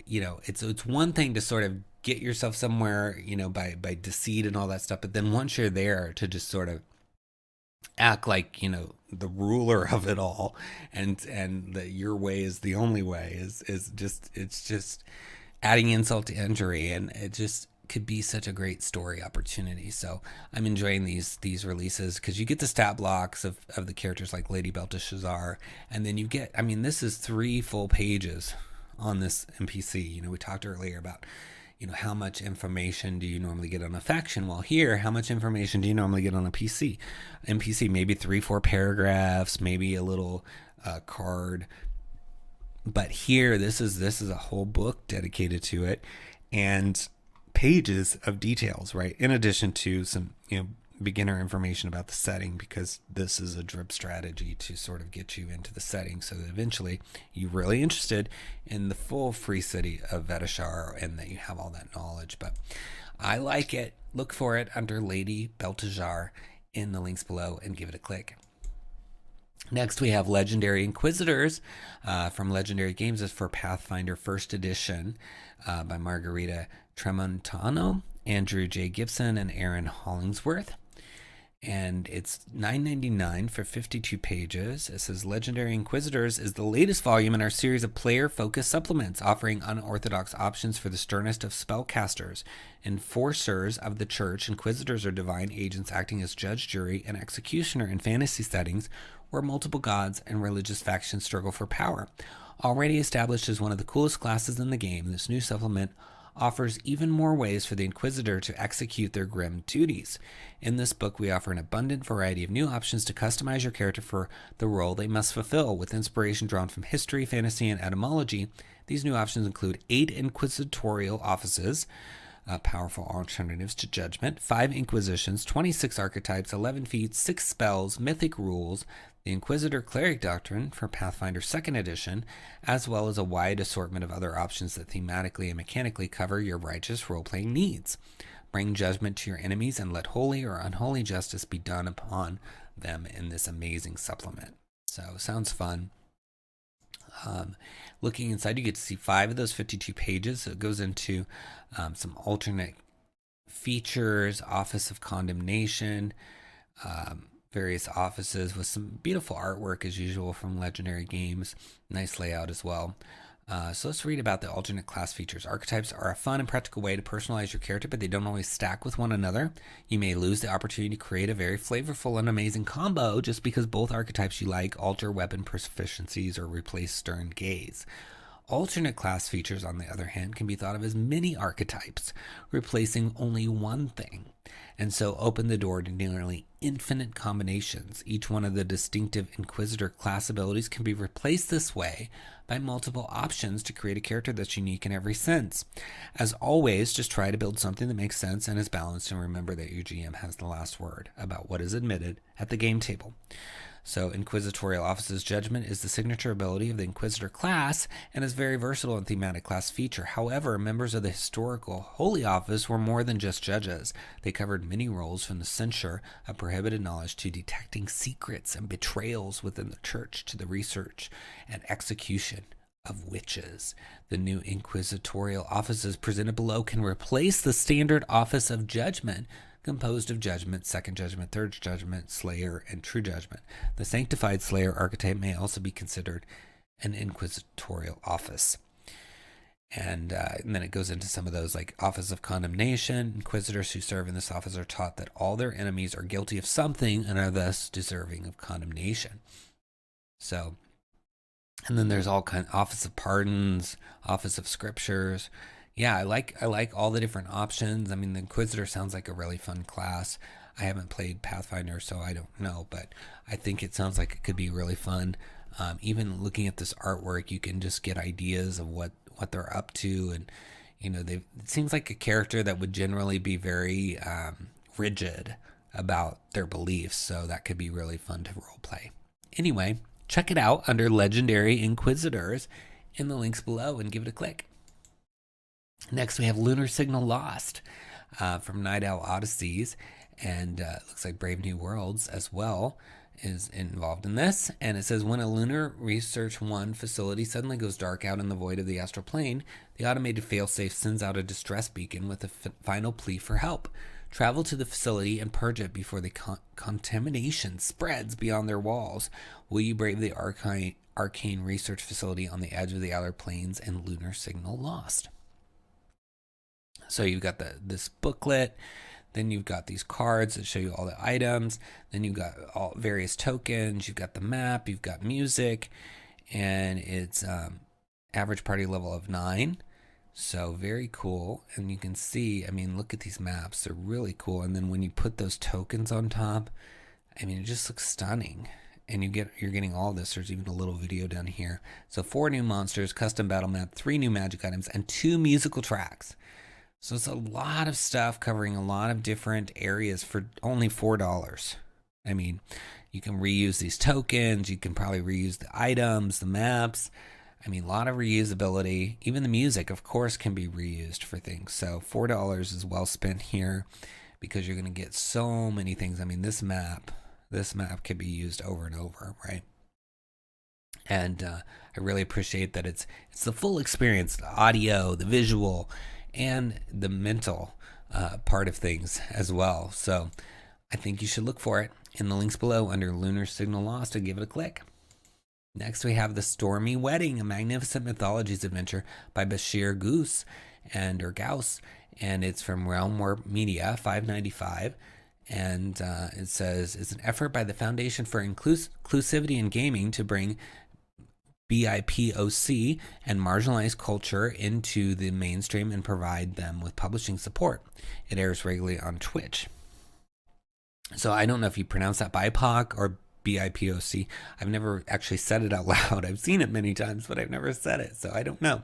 it's one thing to sort of get yourself somewhere, by deceit and all that stuff. But then once you're there, to just sort of act like, the ruler of it all, and that your way is the only way it's just adding insult to injury. And it just could be such a great story opportunity. So I'm enjoying these releases because you get the stat blocks of the characters like Lady 𝙁𝙤𝙗𝙗, and then you get, this is 3 full pages on this NPC. We talked earlier about, how much information do you normally get on a faction? Well, here, how much information do you normally get on a NPC? Maybe 3-4 paragraphs, maybe a little card. But here, this is a whole book dedicated to it, and pages of details, right? In addition to some, beginner information about the setting, because this is a drip strategy to sort of get you into the setting so that eventually you're really interested in the full free city of Adashar and that you have all that knowledge. But I like it. Look for it under Lady 𝙁𝙤𝙗𝙗 in the links below and give it a click. Next, we have Legendary Inquisitors from Legendary Games. Is for Pathfinder First Edition by Margarita Tramontano, Andrew J. Gibson, and Aaron Hollingsworth. And it's $9.99 for 52 pages. It says Legendary Inquisitors is the latest volume in our series of player-focused supplements, offering unorthodox options for the sternest of spellcasters. Enforcers of the Church, Inquisitors are divine agents acting as judge, jury, and executioner in fantasy settings where multiple gods and religious factions struggle for power. Already established as one of the coolest classes in the game, this new supplement offers even more ways for the Inquisitor to execute their grim duties. In this book, we offer an abundant variety of new options to customize your character for the role they must fulfill, with inspiration drawn from history, fantasy, and etymology. These new options include 8 inquisitorial offices, powerful alternatives to judgment, 5 inquisitions, 26 archetypes, 11 feats, 6 spells, mythic rules, the Inquisitor Cleric Doctrine for Pathfinder 2nd Edition, as well as a wide assortment of other options that thematically and mechanically cover your righteous role-playing needs. Bring judgment to your enemies and let holy or unholy justice be done upon them in this amazing supplement. So, sounds fun. Looking inside, you get to see 5 of those 52 pages. So it goes into some alternate features, Office of Condemnation, various offices with some beautiful artwork as usual from Legendary Games. Nice layout as well. So let's read about the alternate class features. Archetypes are a fun and practical way to personalize your character, but they don't always stack with one another. You may lose the opportunity to create a very flavorful and amazing combo just because both archetypes you like alter weapon proficiencies or replace stern gaze. Alternate class features, on the other hand, can be thought of as mini archetypes, replacing only one thing, and so open the door to nearly infinite combinations. Each one of the distinctive Inquisitor class abilities can be replaced this way by multiple options to create a character that's unique in every sense. As always, just try to build something that makes sense and is balanced, and remember that your GM has the last word about what is admitted at the game table. So Inquisitorial Office's Judgment is the signature ability of the Inquisitor class and is very versatile and thematic class feature. However, members of the historical Holy Office were more than just judges. They covered many roles, from the censure of prohibited knowledge to detecting secrets and betrayals within the church to the research and execution of witches. The new Inquisitorial Offices presented below can replace the standard Office of Judgment, composed of Judgment, Second Judgment, Third Judgment, Slayer, and True Judgment. The Sanctified Slayer archetype may also be considered an Inquisitorial Office. And then it goes into some of those, like Office of Condemnation. Inquisitors who serve in this office are taught that all their enemies are guilty of something and are thus deserving of condemnation. So, and then there's all kinds, Office of Pardons, Office of Scriptures. Yeah, I like all the different options. I mean, the Inquisitor sounds like a really fun class. I haven't played Pathfinder, so I don't know, but I think it sounds like it could be really fun. Even looking at this artwork, you can just get ideas of what they're up to, and it seems like a character that would generally be very rigid about their beliefs, so that could be really fun to roleplay. Anyway, check it out under Legendary Inquisitors in the links below and give it a click. Next, we have Lunar Signal Lost from Night Owl Odysseys, and it looks like Brave New Worlds as well is involved in this. And it says, when a Lunar Research 1 facility suddenly goes dark out in the void of the astral plane, the automated failsafe sends out a distress beacon with a final plea for help. Travel to the facility and purge it before the contamination spreads beyond their walls. Will you brave the arcane research facility on the edge of the outer planes and Lunar Signal Lost? So you've got this booklet, then you've got these cards that show you all the items, then you've got all various tokens, you've got the map, you've got music, and it's average party level of 9. So very cool. And you can see, I mean, look at these maps, they're really cool. And then when you put those tokens on top, I mean, it just looks stunning. And you're getting all this. There's even a little video down here. So 4 new monsters, custom battle map, 3 new magic items, and 2 musical tracks. So it's a lot of stuff covering a lot of different areas for only $4. I mean, you can reuse these tokens. You can probably reuse the items, the maps. I mean, a lot of reusability. Even the music, of course, can be reused for things. So $4 is well spent here because you're going to get so many things. I mean, this map can be used over and over, right? And I really appreciate that it's the full experience, the audio, the visual, and the mental part of things as well. So I think you should look for it in the links below under Lunar Signal Lost and give it a click. Next, we have The Stormy Wedding, a magnificent mythologies adventure by Bashir Goose and it's from Realm Warp Media, $5.95. And it says, it's an effort by the Foundation for Inclusivity in Gaming to bring BIPOC and marginalized culture into the mainstream and provide them with publishing support. It airs regularly on Twitch. So I don't know if you pronounce that BIPOC or BIPOC. I've never actually said it out loud. I've seen it many times, but I've never said it, so I don't know.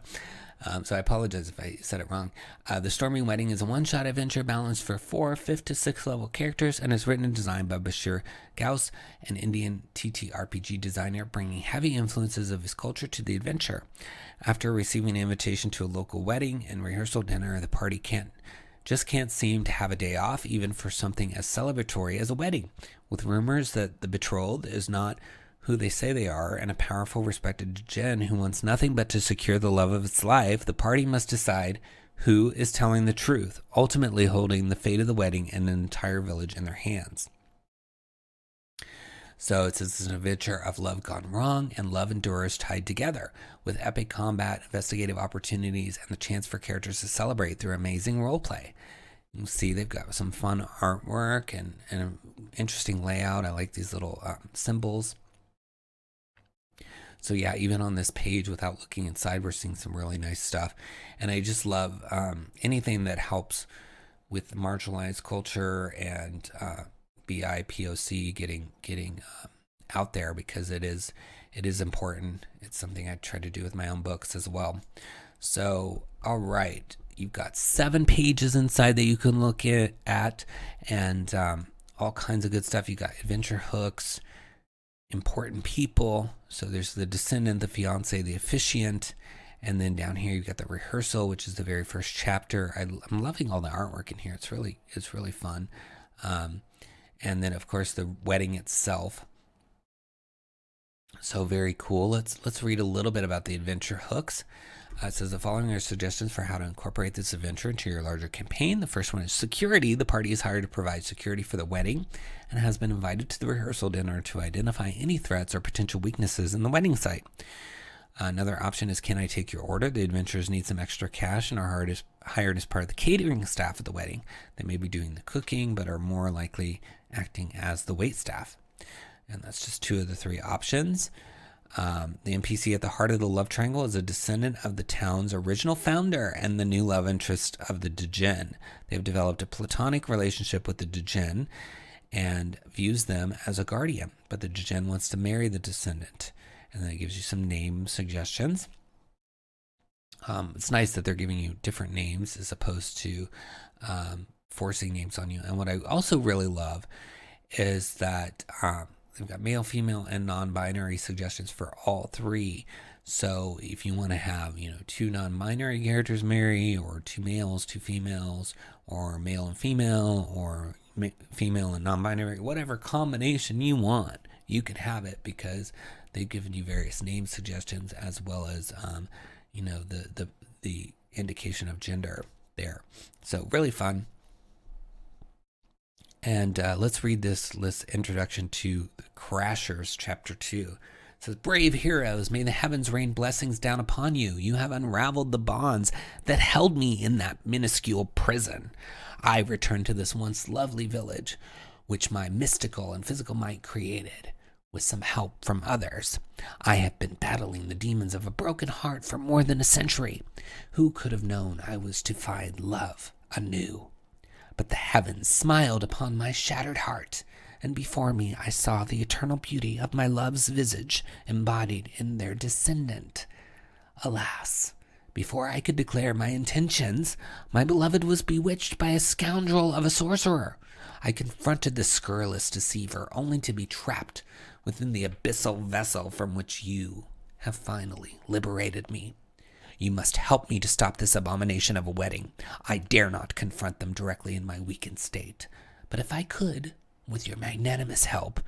So I apologize if I said it wrong. The Stormy Wedding is a one-shot adventure balanced for 4 5th to 6th level characters and is written and designed by Bashir Goose, an Indian TTRPG designer, bringing heavy influences of his culture to the adventure. After receiving an invitation to a local wedding and rehearsal dinner, the party can't seem to have a day off, even for something as celebratory as a wedding. With rumors that the betrothed is not who they say they are, and a powerful, respected djinn who wants nothing but to secure the love of its life, the party must decide who is telling the truth, ultimately holding the fate of the wedding and an entire village in their hands. So it says it's an adventure of love gone wrong and love and endurers tied together, with epic combat, investigative opportunities, and the chance for characters to celebrate through amazing roleplay. You see they've got some fun artwork and an interesting layout. I like these little symbols. So yeah, even on this page, without looking inside, we're seeing some really nice stuff. And I just love anything that helps with marginalized culture and BIPOC getting out there, because it is important. It's something I try to do with my own books as well. So, all right, you've got 7 pages inside that you can look at, and all kinds of good stuff. You got adventure hooks, important people. So there's the descendant, the fiance, the officiant, and then down here you've got the rehearsal, which is the very first chapter. I'm loving all the artwork in here. It's really fun. And then of course the wedding itself. So very cool. Let's read a little bit about the adventure hooks. It says the following are suggestions for how to incorporate this adventure into your larger campaign. The first one is security. The party is hired to provide security for the wedding and has been invited to the rehearsal dinner to identify any threats or potential weaknesses in the wedding site. Another option is, can I take your order? The adventurers need some extra cash and are hired as part of the catering staff at the wedding. They may be doing the cooking, but are more likely acting as the wait staff. And that's just 2 of the 3 options. The NPC at the heart of the love triangle is a descendant of the town's original founder and the new love interest of the 𝙭𝙤𝙀. They've developed a platonic relationship with the 𝙭𝙀𝙀 and views them as a guardian, but the 𝙭𝙀𝙀 wants to marry the descendant. And then it gives you some name suggestions. It's nice that they're giving you different names as opposed to forcing names on you. And what I also really love is that they've got male, female, and non-binary suggestions for all 3. So if you want to have, 2 non-binary characters marry, or 2 males, 2 females, or male and female, or female and non-binary, whatever combination you want, you can have it, because they've given you various name suggestions as well as, the indication of gender there. So really fun. And let's read this introduction to the Crashers, Chapter 2. It says, brave heroes, may the heavens rain blessings down upon you. You have unraveled the bonds that held me in that minuscule prison. I return to this once lovely village, which my mystical and physical might created, with some help from others. I have been battling the demons of a broken heart for more than a century. Who could have known I was to find love anew? But the heavens smiled upon my shattered heart, and before me I saw the eternal beauty of my love's visage embodied in their descendant. Alas, before I could declare my intentions, my beloved was bewitched by a scoundrel of a sorcerer. I confronted the scurrilous deceiver, only to be trapped within the abyssal vessel from which you have finally liberated me. You must help me to stop this abomination of a wedding. I dare not confront them directly in my weakened state. But if I could, with your magnanimous help,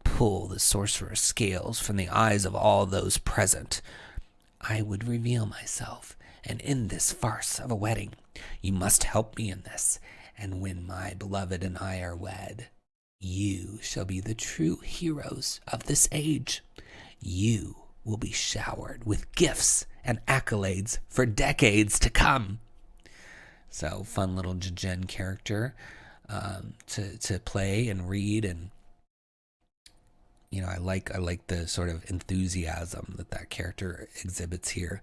pull the sorcerer's scales from the eyes of all those present, I would reveal myself and end this farce of a wedding. You must help me in this, and when my beloved and I are wed, you shall be the true heroes of this age. You will be showered with gifts and accolades for decades to come. So fun little 𝙭𝙀𝙀 character to play and read, and I like the sort of enthusiasm that character exhibits here.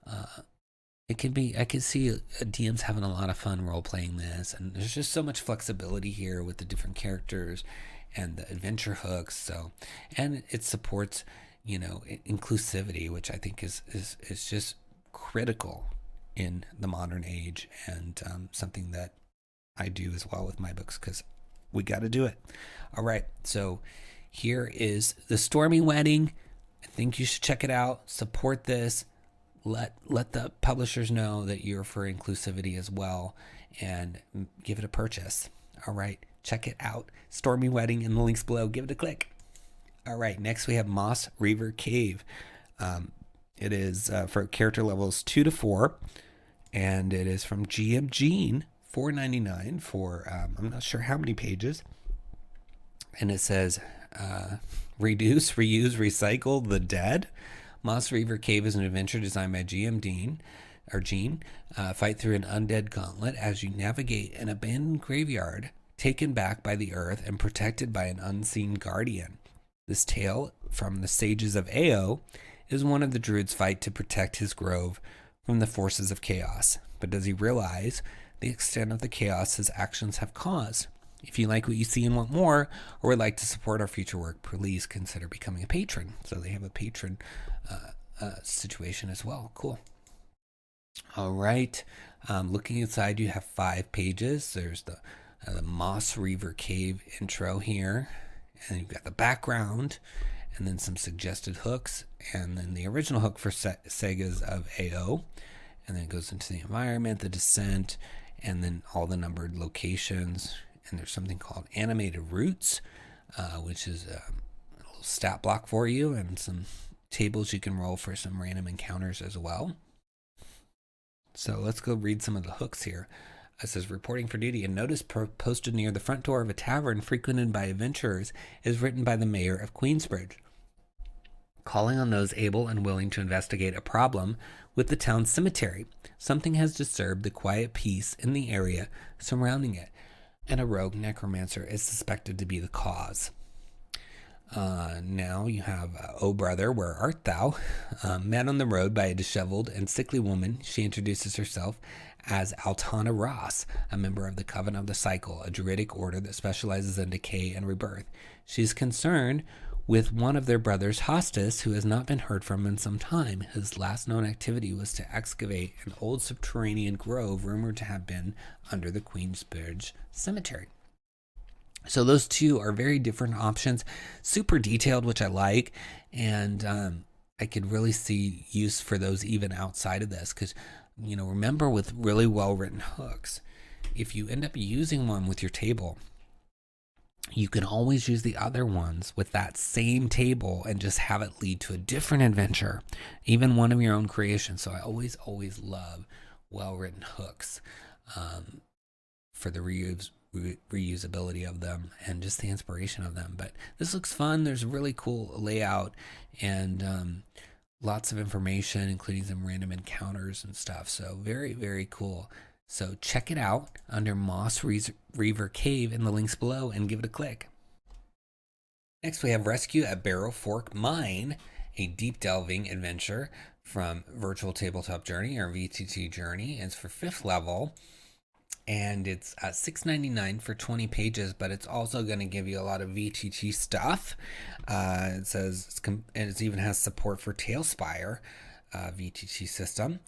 I can see DMs having a lot of fun role playing this, and there's just so much flexibility here with the different characters and the adventure hooks. So, and it supports inclusivity, which I think is just critical in the modern age, and something that I do as well with my books, because we got to do it. All right, so here is the Stormy Wedding. I think you should check it out. Support this. Let the publishers know that you're for inclusivity as well, and give it a purchase. All right, check it out. Stormy Wedding in the links below. Give it a click. All right, next we have Moss Reaver Cave. It is for character levels 2 to 4, and it is from GM Gene, $4.99 for I'm not sure how many pages. And it says, Reduce, reuse, recycle the dead. Moss Reaver Cave is an adventure designed by Gene. Fight through an undead gauntlet as you navigate an abandoned graveyard taken back by the earth and protected by an unseen guardian. This tale from the sages of Eo is one of the druid's fight to protect his grove from the forces of chaos. But does he realize the extent of the chaos his actions have caused? If you like what you see and want more, or would like to support our future work, please consider becoming a patron. So they have a patron situation as well. Cool. All right. Looking inside, you have 5 pages. There's the Moss Reaver Cave intro here, and you've got the background, and then some suggested hooks, and then the original hook for Sagas of Eo, and then it goes into the environment, the descent, and then all the numbered locations. And there's something called animated routes, which is a little stat block for you, and some tables you can roll for some random encounters as well. So let's go read some of the hooks here. It says, reporting for duty, a notice posted near the front door of a tavern frequented by adventurers is written by the mayor of Queensbridge, calling on those able and willing to investigate a problem with the town cemetery. Something has disturbed the quiet peace in the area surrounding it, and a rogue necromancer is suspected to be the cause. Now you have, O brother, where art thou? Met on the road by a disheveled and sickly woman, she introduces herself as Altana Ross, a member of the Coven of the Cycle, a druidic order that specializes in decay and rebirth. She's concerned with one of their brothers, Hostis, who has not been heard from in some time. His last known activity was to excavate an old subterranean grove rumored to have been under the Queensbridge Cemetery. So those two are very different options, super detailed, which I like, and I could really see use for those even outside of this, because, you know, remember with really well-written hooks, if you end up using one with your table, you can always use the other ones with that same table and just have it lead to a different adventure, even one of your own creation. So I always love well-written hooks for the reusability of them and just the inspiration of them. But this looks fun. There's a really cool layout and lots of information, including some random encounters and stuff. So very, very cool. So check it out under Moss Reaver Cave in the links below and give it a click. Next, we have Rescue at Berylfork Mine, a deep delving adventure from Virtual Tabletop Journey, or VTT Journey. It's for 5th level, and it's $6.99 for 20 pages, but it's also going to give you a lot of VTT stuff. It says it even has support for Tailspire VTT system.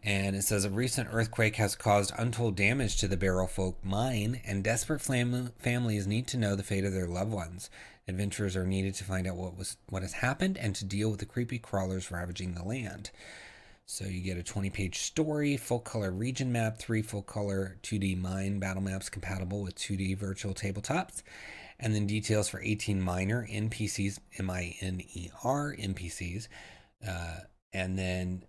And it says a recent earthquake has caused untold damage to the Berylfork Mine, and desperate families need to know the fate of their loved ones. Adventurers are needed to find out what has happened and to deal with the creepy crawlers ravaging the land. So you get a 20-page story, full-color region map, 3 full-color 2D mine battle maps compatible with 2D virtual tabletops, and then details for 18 minor NPCs, MINER NPCs, and then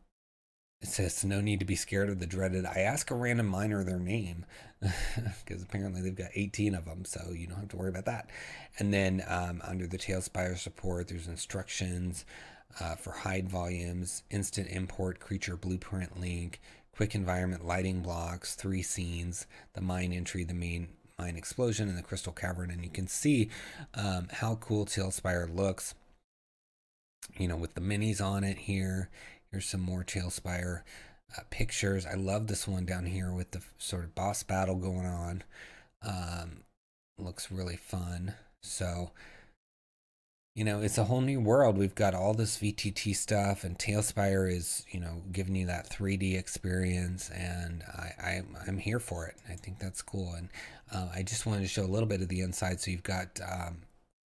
it says no need to be scared of the dreaded I ask a random miner their name, because apparently they've got 18 of them, so you don't have to worry about that. And then under the Tailspire support, there's instructions for hide volumes, instant import creature blueprint link, quick environment lighting blocks, 3 scenes, the mine entry, the main mine explosion, and the crystal cavern. And you can see how cool Tailspire looks, you know, with the minis on it here. Here's some more Tailspire pictures. I love this one down here with the sort of boss battle going on. Looks really fun. So, you know, it's a whole new world. We've got all this VTT stuff, and Tailspire is, you know, giving you that 3D experience, and I'm here for it. I think that's cool. And I just wanted to show a little bit of the inside. So you've got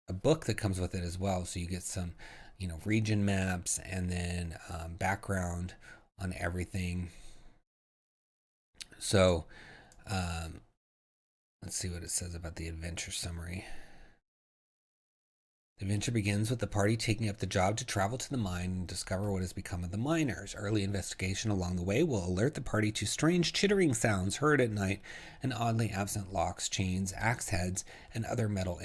a book that comes with it as well. So you get some, you know, region maps, and then background on everything. So let's see what it says about the adventure summary. The adventure begins with the party taking up the job to travel to the mine and discover what has become of the miners. Early investigation along the way will alert the party to strange chittering sounds heard at night and oddly absent locks, chains, axe heads, and other metal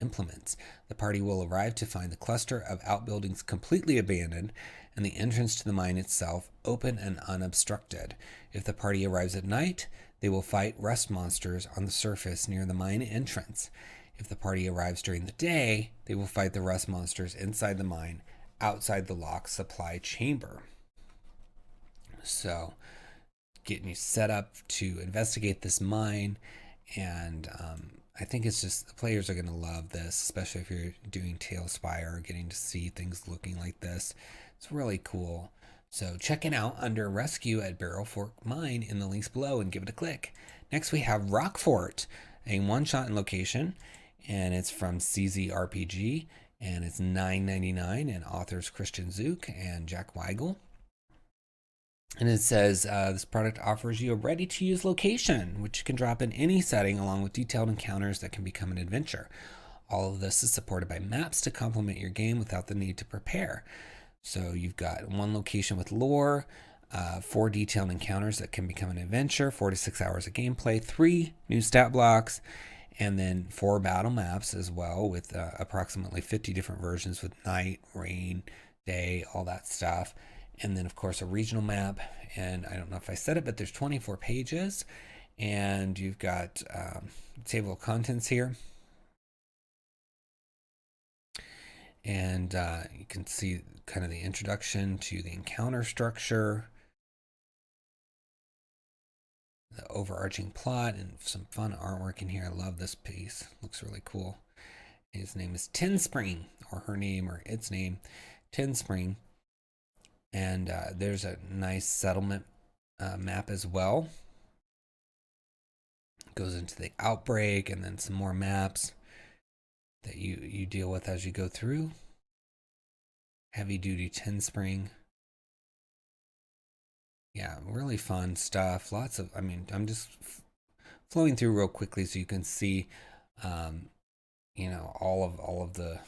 implements. The party will arrive to find the cluster of outbuildings completely abandoned and the entrance to the mine itself open and unobstructed. If the party arrives at night, they will fight rust monsters on the surface near the mine entrance. If the party arrives during the day, they will fight the rust monsters inside the mine, outside the locked supply chamber. So, getting you set up to investigate this mine, and I think it's just the players are going to love this, especially if you're doing Tailspire, getting to see things looking like this. It's really cool. So check it out under Rescue at Berylfork Mine in the links below and give it a click. Next we have Rockfort, a one-shot in location, and it's from 𝑘𝙤𝙤𝙬𝙤, and it's $9.99, and authors Christian Zook and Jack Weigel. And it says, this product offers you a ready-to-use location, which you can drop in any setting along with detailed encounters that can become an adventure. All of this is supported by maps to complement your game without the need to prepare. So you've got one location with lore, 4 detailed encounters that can become an adventure, 4 to 6 hours of gameplay, 3 new stat blocks, and then 4 battle maps as well with approximately 50 different versions with night, rain, day, all that stuff. And then, of course, a regional map. And I don't know if I said it, but there's 24 pages. And you've got table of contents here. And you can see kind of the introduction to the encounter structure, the overarching plot, and some fun artwork in here. I love this piece. Looks really cool. His name is Tinspring, or her name, or its name, Tinspring. And there's a nice settlement map as well. It goes into the outbreak and then some more maps that you deal with as you go through. Heavy duty Tinspring. Yeah, really fun stuff. Lots of, I mean, I'm just flowing through real quickly so you can see, you know, all of the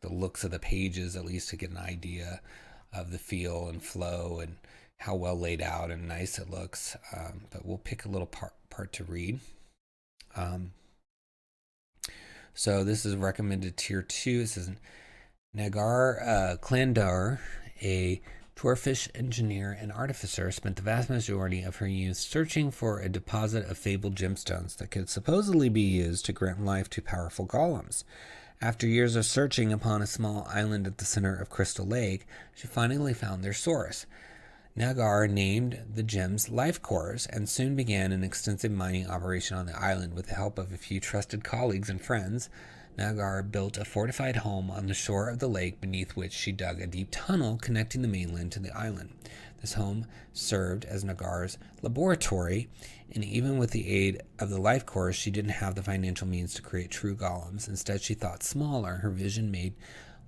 looks of the pages, at least to get an idea of the feel and flow and how well laid out and nice it looks. But we'll pick a little part to read. So this is recommended tier 2. It says 𝙤𝙤𝙤𝙬𝙤𝙬𝙤, a dwarfish engineer and artificer, spent the vast majority of her youth searching for a deposit of fabled gemstones that could supposedly be used to grant life to powerful golems. After years of searching upon a small island at the center of Crystal Lake, she finally found their source. 𝙤𝙤𝙤𝙤 named the gems life cores and soon began an extensive mining operation on the island with the help of a few trusted colleagues and friends. 𝙤𝙤𝙤𝙤 built a fortified home on the shore of the lake, beneath which she dug a deep tunnel connecting the mainland to the island. This home served as 𝙤𝙤𝙤𝙤's laboratory, and even with the aid of the life cores, she didn't have the financial means to create true golems. Instead, she thought smaller. Her vision made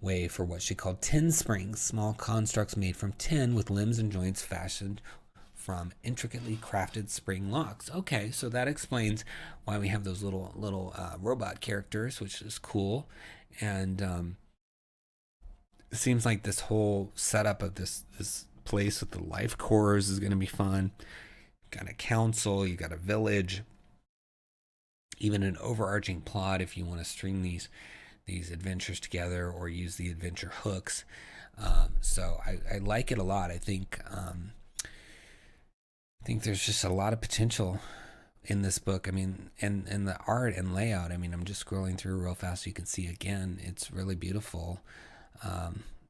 way for what she called tin springs, small constructs made from tin with limbs and joints fashioned from intricately crafted spring locks. Okay, so that explains why we have those little robot characters, which is cool. And it seems like this whole setup of this place with the life cores is going to be fun. You got a council, you got a village, even an overarching plot if you want to string these adventures together or use the adventure hooks. So I like it a lot. I think there's just a lot of potential in this book. I mean, and the art and layout. I mean, I'm just scrolling through real fast so you can see again. It's really beautiful.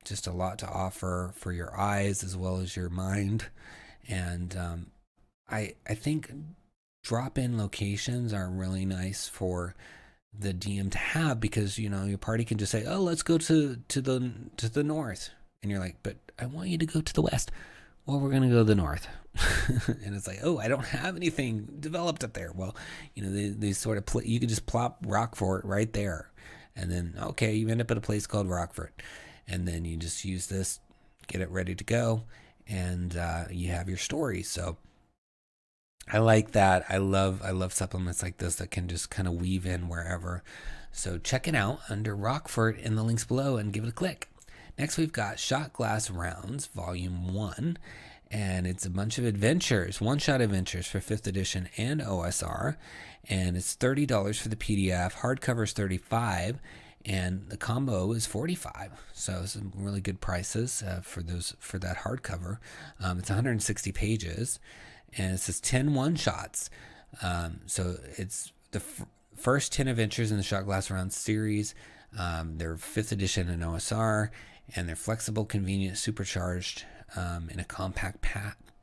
Just a lot to offer for your eyes as well as your mind. And I think drop-in locations are really nice for the DM to have, because you know your party can just say, oh, let's go to the north, and you're like, but I want you to go to the west. Well, we're gonna go to the north. And it's like, oh, I don't have anything developed up there. Well, you know, they sort of you could just plop Rockfort right there, and then okay, you end up at a place called Rockfort, and then you just use this, get it ready to go, and you have your story. So I like that. I love supplements like this that can just kind of weave in wherever. So check it out under Rockfort in the links below and give it a click. Next we've got Shotglass Rounds Volume 1, and it's a bunch of adventures, one-shot adventures for 5th edition and OSR, and it's $30 for the PDF. Hardcover is $35, and the combo is $45. So some really good prices for that hardcover. It's 160 pages, and it says 10 one-shots. So it's the first 10 adventures in the Shotglass Rounds series. They're 5th edition and OSR, and they're flexible, convenient, supercharged, in a compact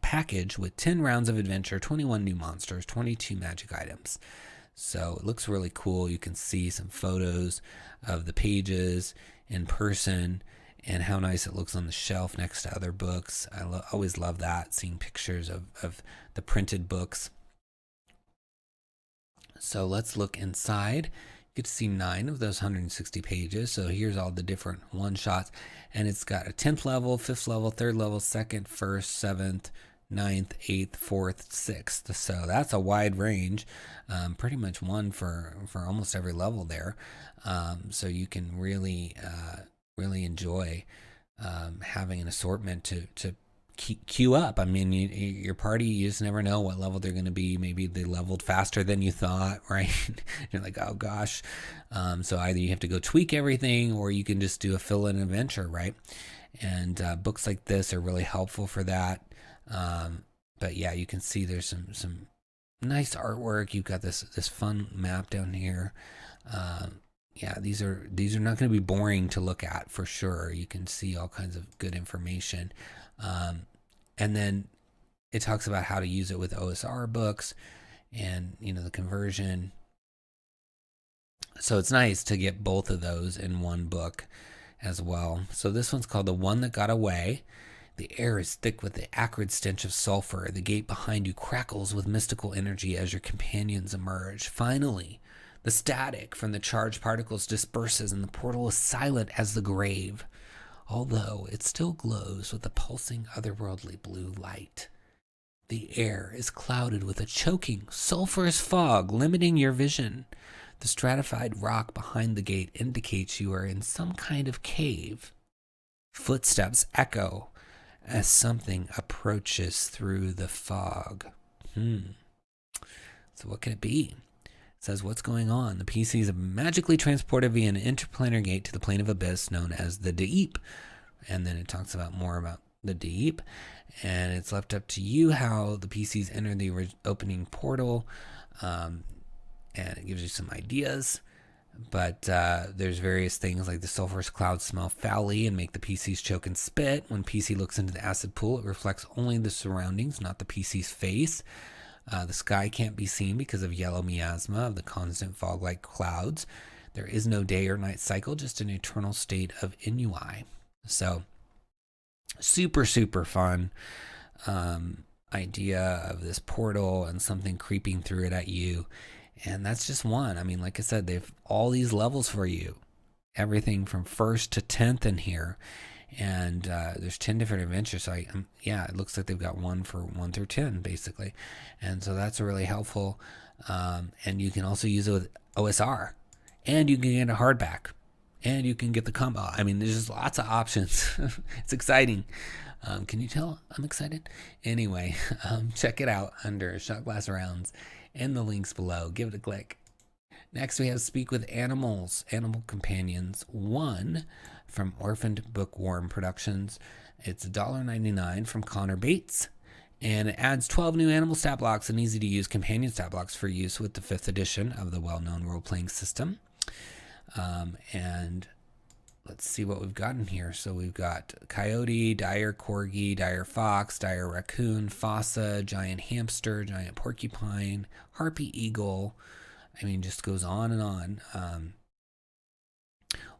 package with 10 rounds of adventure, 21 new monsters, 22 magic items. So it looks really cool. You can see some photos of the pages in person and how nice it looks on the shelf next to other books. I always love that, seeing pictures of the printed books. So let's look inside. You get to see 9 of those 160 pages. So here's all the different one-shots. And it's got a 10th level, 5th level, 3rd level, 2nd, 1st, 7th, 9th, 8th, 4th, 6th. So that's a wide range. Pretty much one for almost every level there. So you can really enjoy having an assortment to queue up. I mean, your party, you just never know what level they're going to be. Maybe they leveled faster than you thought, right? You're like, oh gosh. So either you have to go tweak everything, or you can just do a fill-in adventure, right? And books like this are really helpful for that. But yeah, you can see there's some nice artwork. You've got this fun map down here. Yeah, these are not going to be boring to look at for sure. You can see all kinds of good information. And then it talks about how to use it with OSR books and, the conversion. So it's nice to get both of those in one book as well. So this one's called The One That Got Away. The air is thick with the acrid stench of sulfur. The gate behind you crackles with mystical energy as your companions emerge. Finally, the static from the charged particles disperses and the portal is silent as the grave, although it still glows with a pulsing otherworldly blue light. The air is clouded with a choking, sulfurous fog limiting your vision. The stratified rock behind the gate indicates you are in some kind of cave. Footsteps echo as something approaches through the fog. So what could it be? It says, what's going on? The PCs have magically transported via an interplanar gate to the plane of abyss known as the 𝙤𝙤. And then it talks about more about the 𝙤𝙤. And it's left up to you how the PCs enter the opening portal. And it gives you some ideas. But there's various things like the sulfurous clouds smell foully and make the PCs choke and spit. When PC looks into the acid pool, it reflects only the surroundings, not the PC's face. The sky can't be seen because of yellow miasma of the constant fog-like clouds. There is no day or night cycle, just an eternal state of ennui. So, super, super fun idea of this portal and something creeping through it at you. And that's just one. I mean, like I said, they've all these levels for you. Everything from 1st to 10th in here. And there's 10 different adventures. So it looks like they've got one for 1 through 10, basically. And so that's really helpful. And you can also use it with OSR. And you can get a hardback. And you can get the combo. I mean, there's just lots of options. It's exciting. Can you tell I'm excited? Anyway, check it out under Shotglass Rounds and the links below. Give it a click. Next, we have Speak with Animals, Animal Companions 1 from Orphaned Bookworm Productions. It's $1.99 from Connor Bates. And it adds 12 new animal stat blocks and easy-to-use companion stat blocks for use with the 5th edition of the well-known role-playing system. And let's see what we've got in here. So we've got coyote, dire corgi, dire fox, dire raccoon, fossa, giant hamster, giant porcupine, harpy eagle. I mean, just goes on and on.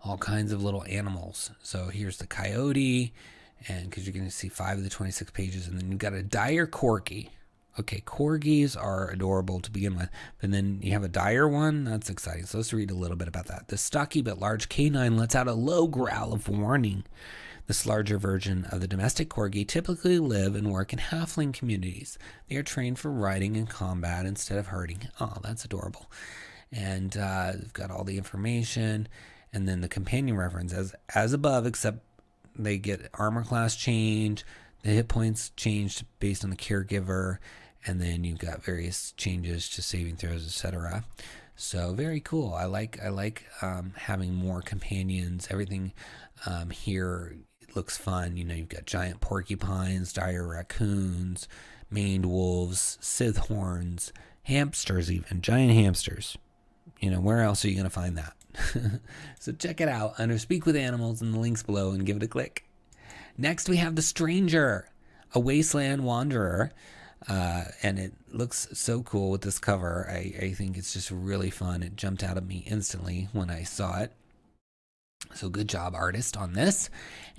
All kinds of little animals. So here's the coyote, and because you're going to see 5 of the 26 pages, and then you've got a dire corgi. Okay, corgis are adorable to begin with, but then you have a dire one. That's exciting. So let's read a little bit about that. The stocky but large canine lets out a low growl of warning. This larger version of the domestic corgi typically live and work in halfling communities. They are trained for riding and combat instead of herding. Oh, that's adorable. And we've got all the information. And then the companion reference as above, except they get armor class change. The hit points changed based on the caregiver, and then you've got various changes to saving throws, etc. So very cool. I like having more companions. Everything here looks fun. You know, you've got giant porcupines, dire raccoons, maned wolves, scythe horns, hamsters, even giant hamsters. You know, where else are you going to find that? So check it out under Speak with Animals in the links below and give it a click. Next, we have the Stranger, a Wasteland Wanderer. And it looks so cool with this cover. I think it's just really fun. It jumped out at me instantly when I saw it. So good job, artist, on this.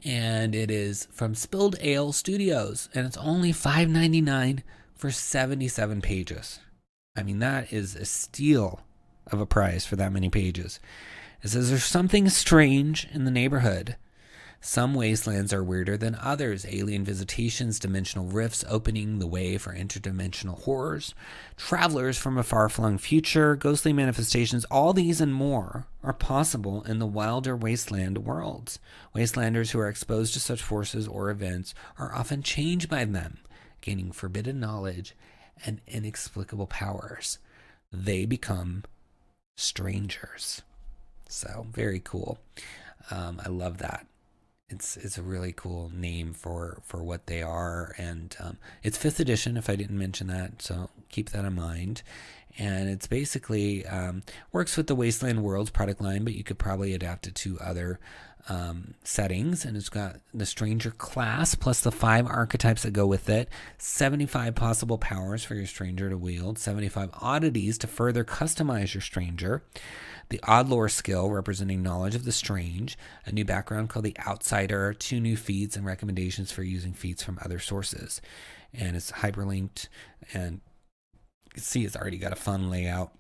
And it is from Spilled Ale Studios, and it's only $5.99 for 77 pages. I mean, that is a steal of a price for that many pages. It says there's something strange in the neighborhood. Some wastelands are weirder than others. Alien visitations, dimensional rifts opening the way for interdimensional horrors, travelers from a far-flung future, ghostly manifestations, all these and more are possible in the wilder wasteland worlds. Wastelanders who are exposed to such forces or events are often changed by them, gaining forbidden knowledge and inexplicable powers. They become strangers. So, very cool. I love that. It's a really cool name for what they are, and it's 5th edition, if I didn't mention that, so keep that in mind. And it's basically works with the Wasteland Worlds product line, but you could probably adapt it to other settings. And it's got the Stranger class plus the 5 archetypes that go with it, 75 possible powers for your Stranger to wield, 75 oddities to further customize your Stranger, the Odd Lore skill representing knowledge of the strange, a new background called the Outsider, 2 new feats and recommendations for using feats from other sources. And it's hyperlinked, and you can see it's already got a fun layout.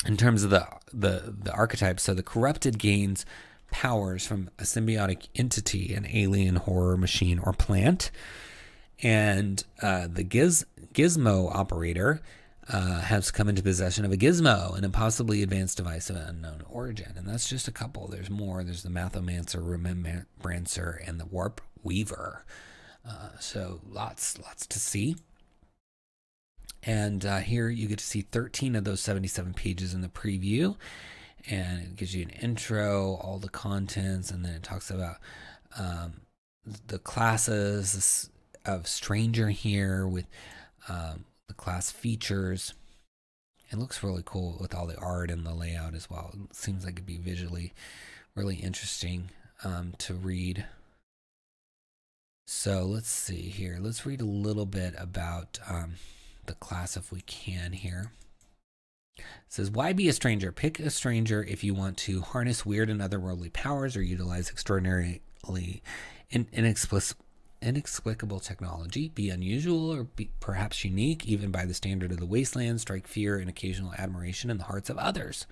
In terms of the archetypes, so the Corrupted gains powers from a symbiotic entity, an alien, horror, machine, or plant. And the Gizmo operator has come into possession of a gizmo, an impossibly advanced device of unknown origin. And that's just a couple. There's more. There's the Mathomancer, Remembrancer, and the Warp Weaver. So lots to see. And here you get to see 13 of those 77 pages in the preview. And it gives you an intro, all the contents, and then it talks about the classes of Stranger here with the class features. It looks really cool with all the art and the layout as well. It seems like it'd be visually really interesting to read. So let's see here. Let's read a little bit about the class if we can here. It says, why be a stranger? Pick a stranger if you want to harness weird and otherworldly powers or utilize extraordinarily inexplicable technology, be unusual or be perhaps unique, even by the standard of the wasteland, strike fear and occasional admiration in the hearts of others.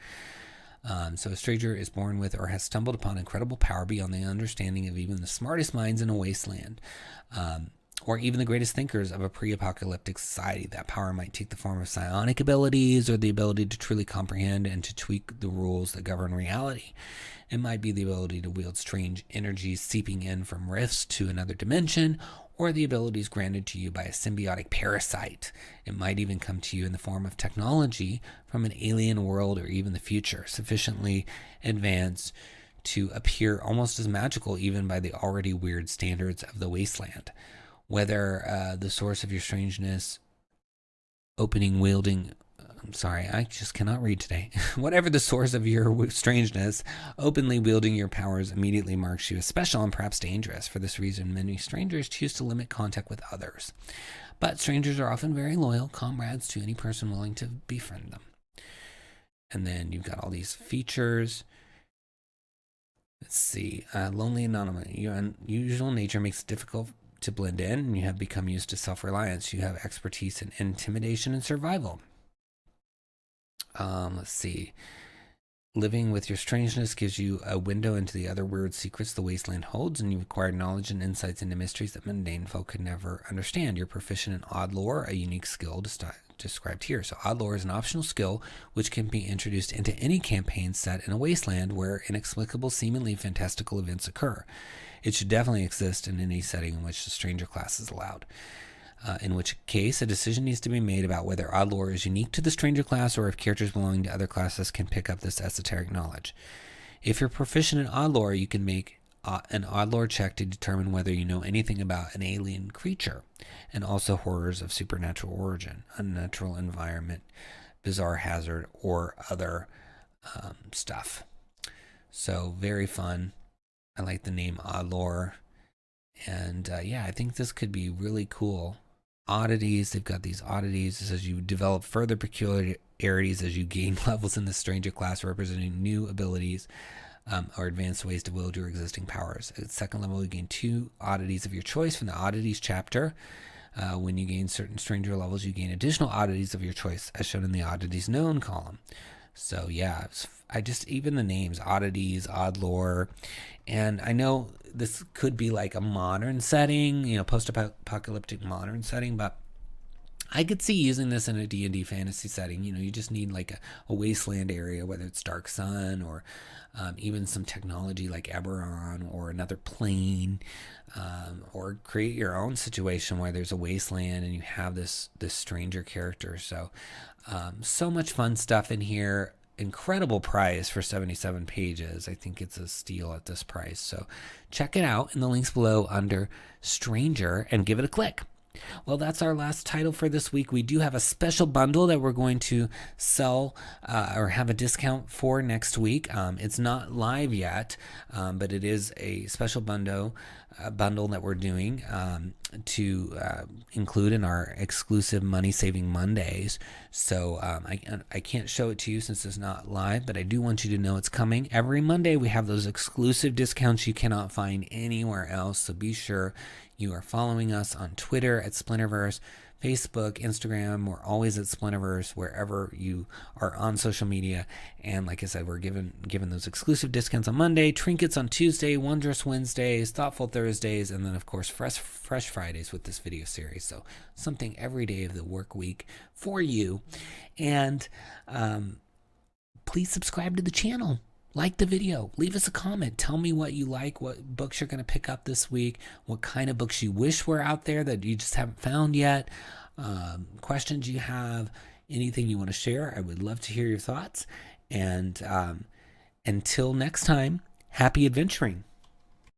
So a stranger is born with or has stumbled upon incredible power beyond the understanding of even the smartest minds in a wasteland, or even the greatest thinkers of a pre-apocalyptic society. That power might take the form of psionic abilities or the ability to truly comprehend and to tweak the rules that govern reality. It might be the ability to wield strange energies seeping in from rifts to another dimension, or the abilities granted to you by a symbiotic parasite. It might even come to you in the form of technology from an alien world or even the future, sufficiently advanced to appear almost as magical even by the already weird standards of the wasteland. Whether the source of your strangeness, I just cannot read today. Whatever the source of your strangeness, openly wielding your powers immediately marks you as special and perhaps dangerous. For this reason, many strangers choose to limit contact with others. But strangers are often very loyal comrades to any person willing to befriend them. And then you've got all these features. Let's see. Lonely anonymity. Your unusual nature makes it difficult to blend in, and you have become used to self-reliance. You have expertise in intimidation and survival. Let's see. Living with your strangeness gives you a window into the other weird secrets the wasteland holds, and you acquire knowledge and insights into mysteries that mundane folk could never understand. You're proficient in odd lore, a unique skill described here. So odd lore is an optional skill which can be introduced into any campaign set in a wasteland where inexplicable, seemingly fantastical events occur. It should definitely exist in any setting in which the stranger class is allowed. In which case, a decision needs to be made about whether odd lore is unique to the stranger class or if characters belonging to other classes can pick up this esoteric knowledge. If you're proficient in odd lore, you can make an odd lore check to determine whether you know anything about an alien creature, and also horrors of supernatural origin, unnatural environment, bizarre hazard, or other stuff. So very fun. I like the name odd lore. And yeah, I think this could be really cool. Oddities, they've got these oddities. It says you develop further peculiarities as you gain levels in the stranger class, representing new abilities or advanced ways to wield your existing powers. At second level, you gain 2 oddities of your choice from the oddities chapter. When you gain certain stranger levels, you gain additional oddities of your choice, as shown in the oddities known column. So yeah, even the names, oddities, odd lore, and I know this could be like a modern setting, post-apocalyptic modern setting, but I could see using this in a D&D fantasy setting. You just need like a wasteland area, whether it's Dark Sun or even some technology like Eberron or another plane, or create your own situation where there's a wasteland and you have this stranger character. So much fun stuff in here. Incredible price for 77 pages. I think it's a steal at this price. So check it out in the links below under Stranger and give it a click. Well, that's our last title for this week. We do have a special bundle that we're going to sell or have a discount for next week. It's not live yet, but it is a special bundle that we're doing to include in our exclusive Money Saving Mondays. So I can't show it to you since it's not live, but I do want you to know it's coming. Every Monday we have those exclusive discounts you cannot find anywhere else. So be sure you are following us on Twitter at Splinterverse, Facebook, Instagram. We're always at Splinterverse, wherever you are on social media. And like I said, we're given those exclusive discounts on Monday, trinkets on Tuesday, Wondrous Wednesdays, Thoughtful Thursdays, and then of course Fresh Fridays with this video series. So something every day of the work week for you. And please subscribe to the channel. Like the video, leave us a comment, tell me what you like, what books you're going to pick up this week, what kind of books you wish were out there that you just haven't found yet, questions you have, anything you want to share. I would love to hear your thoughts. And until next time, happy adventuring.